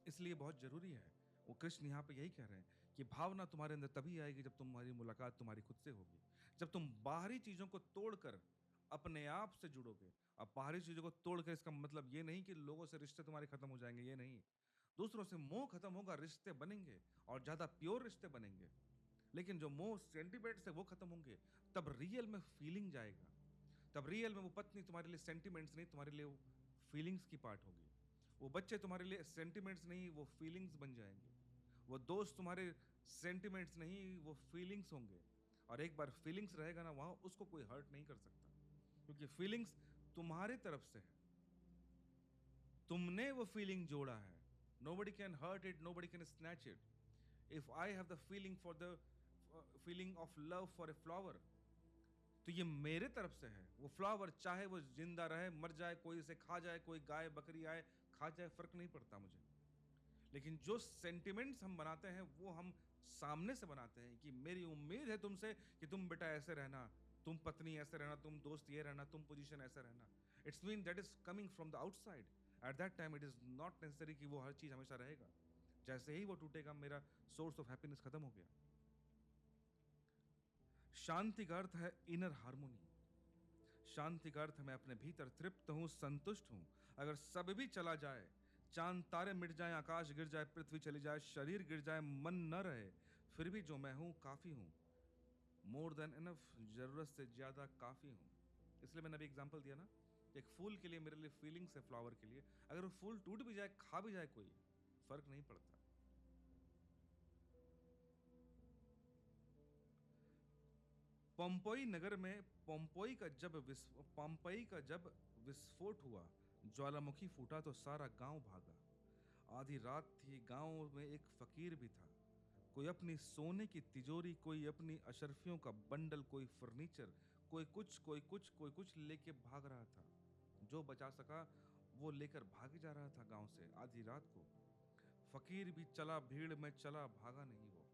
इसलिए बहुत जरूरी है, वो कृष्ण यहाँ पे यही कह रहे हैं कि भावना तुम्हारे अंदर तभी आएगी जब तुम्हारी मुलाकात तुम्हारी खुद से होगी, जब तुम बाहरी चीजों को तोड़कर अपने आप से जुड़ोगे। अब बाहरी चीजों को तोड़कर इसका मतलब ये नहीं कि लोगों से रिश्ते तुम्हारे खत्म हो जाएंगे, ये नहीं। दूसरों से मोह खत्म होगा, रिश्ते बनेंगे और ज्यादा प्योर रिश्ते बनेंगे। लेकिन जो मोह सेंटिमेंट्स है वो खत्म होंगे, तब रियल में फीलिंग जाएगा। तब रियल में वो पत्नी तुम्हारे लिए सेंटिमेंट्स नहीं, तुम्हारे लिए वो फीलिंग्स की पार्ट होगी। वो बच्चे तुम्हारे लिए सेंटिमेंट्स नहीं, वो फीलिंग्स बन जाएंगे। वो दोस्त तुम्हारे सेंटिमेंट्स नहीं, वो फीलिंग्स होंगे। और एक बार फीलिंग्स रहेगा ना वहां, उसको कोई हर्ट नहीं कर सकता, क्योंकि फीलिंग्स तुम्हारे तरफ से है। तुमने वो फीलिंग जोड़ा है। Nobody can hurt it, nobody can snatch it. If I have the feeling for the feeling of love for a flower, तो ये मेरे तरफ से है। वो फ्लावर चाहे वो जिंदा रहे, मर जाए, कोई इसे खा जाए, कोई गाय बकरी आए खा जाए, फर्क नहीं पड़ता मुझे। लेकिन जो सेंटिमेंट्स हम बनाते हैं वो हम सामने से बनाते हैं कि मेरी उम्मीद है तुमसे कि तुम बेटा ऐसे रहना, तुम पत्नी ऐसे रहना, तुम दोस्त ये रहना, तुम पोजीशन ऐसे रहना। It's mean that is coming from the outside. At that time it is not necessary कि वो हर चीज हमेशा रहेगा। जैसे ही वो टूटेगा, मेरा सोर्स ऑफ हैप्पीनेस खत्म हो गया। शांति का अर्थ है इनर हार्मोनी। शांति का अर्थ है मैं अपने भीतर तृप्त हूं, संतुष्ट हूं। अगर सब भी चला जाए, चांद तारे मिट जाएं, आकाश गिर जाए, पृथ्वी चली जाए, शरीर गिर जाए, मन न रहे, फिर भी जो मैं हूं काफी हूं। मोर देन इनफ, जरूरत से ज्यादा काफी हूं। इसलिए मैंने अभी एग्जांपल दिया ना, एक फूल के लिए मेरे लिए फीलिंग्स है, फ्लावर के लिए अगर वो फूल टूट भी जाए, खा भी जाए कोई, फर्क नहीं पड़ता। पोम्पोई नगर में पोम्पई का जब विस्फोट हुआ, ज्वालामुखी फूटा तो सारा गांव भागा। आधी रात थी, गांव में एक फकीर भी था। कोई अपनी सोने की तिजोरी, कोई अपनी अशर्फियों का बंडल, कोई फर्नीचर, कोई कुछ लेके भाग रहा था। जो बचा सका वो लेकर भाग जा रहा था गांव से आधी रात को। फकीर भी चला, भीड़ में चला, भागा नहीं वो,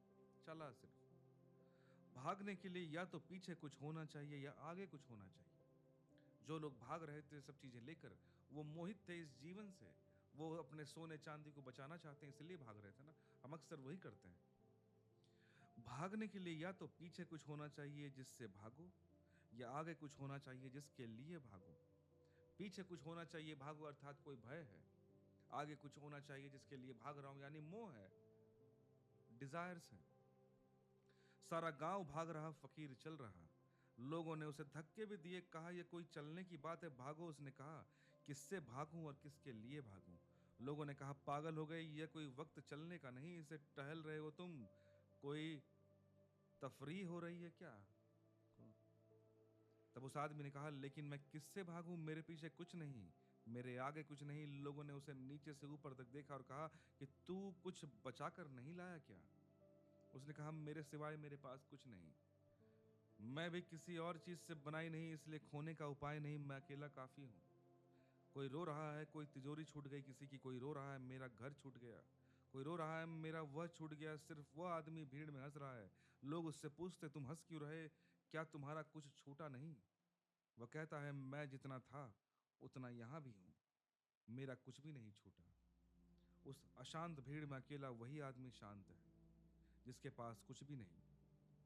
चला सिर्फ। भागने के लिए या तो पीछे कुछ होना चाहिए या आगे कुछ होना चाहिए। जो लोग भाग रहे थे सब चीजें लेकर, वो मोहित थे इस जीवन से। वो अपने सोने चांदी को बचाना चाहते हैं, इसलिए भाग रहे थे ना। हम अक्सर वही करते हैं। भागने के लिए या तो पीछे कुछ होना चाहिए जिससे भागो, या आगे कुछ होना चाहिए जिसके लिए भागो। पीछे कुछ होना चाहिए भागो अर्थात कोई भय है। आगे कुछ होना चाहिए जिसके लिए भाग रहा हूं, यानी मोह है, डिजायर्स है। सारा गांव भाग रहा, फकीर चल रहा। लोगों ने उसे धक्के भी दिए, कहा यह कोई चलने की बात है, भागो। उसने कहा किससे भागूं और किसके लिए भागूं। लोगों ने कहा पागल हो गए, यह कोई वक्त चलने का नहीं, इसे टहल रहे हो तुम, कोई तफरी हो रही है क्या। तब उस आदमी ने कहा लेकिन मैं किससे भागूं, मेरे पीछे कुछ नहीं, मेरे आगे कुछ नहीं। लोगों ने उसे नीचे से ऊपर तक देखा और कहा कि तू कुछ बचा कर नहीं लाया क्या। उसने कहा मेरे सिवाय मेरे पास कुछ नहीं, मैं भी किसी और चीज से बनाई नहीं, इसलिए खोने का उपाय नहीं, मैं अकेला काफी हूं। कोई रो रहा है, कोई तिजोरी छूट गई किसी की, कोई रो रहा है मेरा घर छूट गया, कोई रो रहा है मेरा वह छूट गया। सिर्फ वह आदमी भीड़ में हंस रहा है। लोग उससे पूछते तुम हंस क्यों रहे, क्या तुम्हारा कुछ छूटा नहीं। वह कहता है मैं जितना था उतना यहां भी हूं, मेरा कुछ भी नहीं छूटा। उस अशांत भीड़ में अकेला वही आदमी शांत है, जिसके पास कुछ भी नहीं,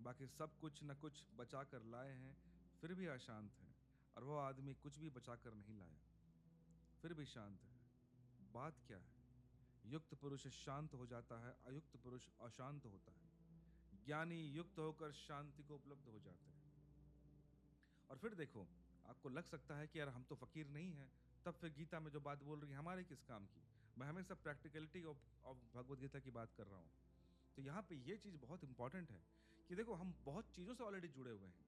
बाकी सब कुछ न कुछ बचा कर लाए हैं, फिर भी अशांत है। और वो आदमी कुछ भी बचा कर नहीं लाया, फिर भी शांत है। बात क्या है, युक्त पुरुष शांत हो जाता है, अयुक्त पुरुष अशांत होता है। ज्ञानी युक्त होकर शांति को उपलब्ध हो जाते हैं। और फिर देखो, आपको लग सकता है कि यार हम तो फकीर नहीं हैं, तब फिर गीता में जो बात बोल रही है हमारे किस काम की। मैं हमेशा प्रैक्टिकलिटी ऑफ भगवत गीता की बात कर रहा हूँ। तो यहाँ पे ये चीज़ बहुत इंपॉर्टेंट है कि देखो हम बहुत चीज़ों से ऑलरेडी जुड़े हुए हैं।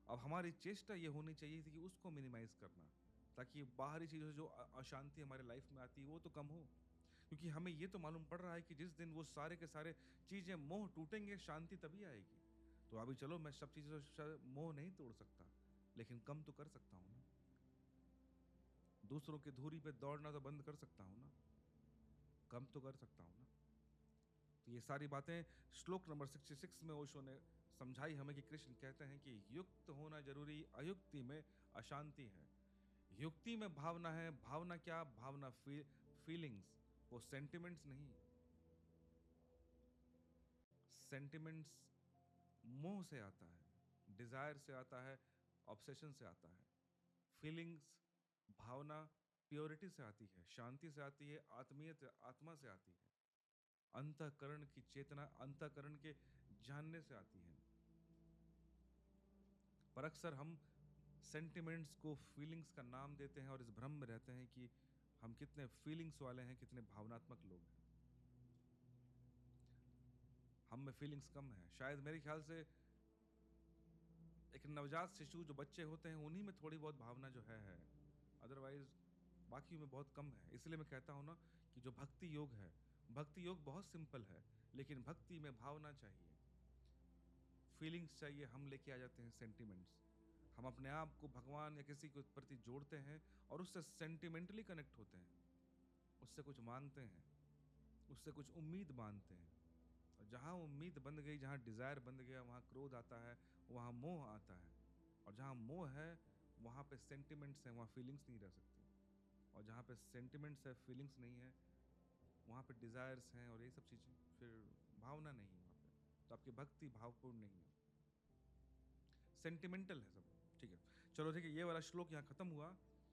अब हमारी चेष्टा ये होनी चाहिए थी कि उसको मिनिमाइज करना, ताकि बाहरी चीज़ों से जो अशांति हमारे लाइफ में आती है वो तो कम हो। क्योंकि हमें ये तो मालूम पड़ रहा है कि जिस दिन वो सारे के सारे चीज़ें मोह टूटेंगे, शांति तभी आएगी। तो अभी चलो, मैं सब चीज़ों से मोह नहीं तोड़ सकता, लेकिन कम तो कर सकता हूँ ना। दूसरों की धूरी पे दौड़ना तो बंद कर सकता हूँ ना, कम तो कर सकता हूँ ना। तो ये सारी बातें श्लोक नंबर 66 में ओशो ने समझाई हमें कि कृष्ण कहते हैं कि युक्त होना जरूरी, अयुक्ति में अशांति है। युक्ति में भावना है, भावना क्या, भावना फीलिंग्स, वो सेंटिमेंट्स नहीं। सेंटिमेंट्स मोह से आता है, डिजायर से आता है, ऑब्सेशन से आता है। फीलिंग्स, भावना प्योरिटी से आती है, शांति से आती है, आत्मीयत आत्मा से आती है। अंतःकरण की चेतना, अंतःकरण के जानने से आती है। पर अक्सर हम सेंटिमेंट्स को फीलिंग्स का नाम देते हैं और इस भ्रम में रहते हैं कि हम कितने फीलिंग्स वाले हैं, कितने भावनात्मक लोग हैं। हम में फीलिंग्स कम है शायद। मेरे ख्याल से एक नवजात शिशु जो बच्चे होते हैं उन्हीं में थोड़ी बहुत भावना जो है, अदरवाइज बाकी में बहुत कम है। इसलिए मैं कहता हूं ना कि जो भक्ति योग है, भक्ति योग बहुत सिंपल है, लेकिन भक्ति में भावना चाहिए, फीलिंग्स चाहिए। हम लेके आ जाते हैं सेंटिमेंट्स। हम अपने आप को भगवान या किसी के प्रति जोड़ते हैं और उससे सेंटिमेंटली कनेक्ट होते हैं, उससे कुछ मांगते हैं, उससे कुछ उम्मीद बांधते हैं। और जहां उम्मीद बंध गई, जहां डिजायर बंध गया, वहां क्रोध आता है, वहां मोह आता है। और जहां मोह है वहां पे सेंटिमेंट्स हैं, वहां फीलिंग्स नहीं रह सकती। और जहां पे सेंटिमेंट्स है, फीलिंग्स नहीं है, वहां पे डिजायर्स हैं और ये सब चीजें, फिर भावना नहीं है वहां पे। तो आपकी भक्ति भावपूर्ण नहीं है, सेंटिमेंटल है सब। ठीक है, चलो ठीक है, ये वाला श्लोक यहाँ खत्म हुआ।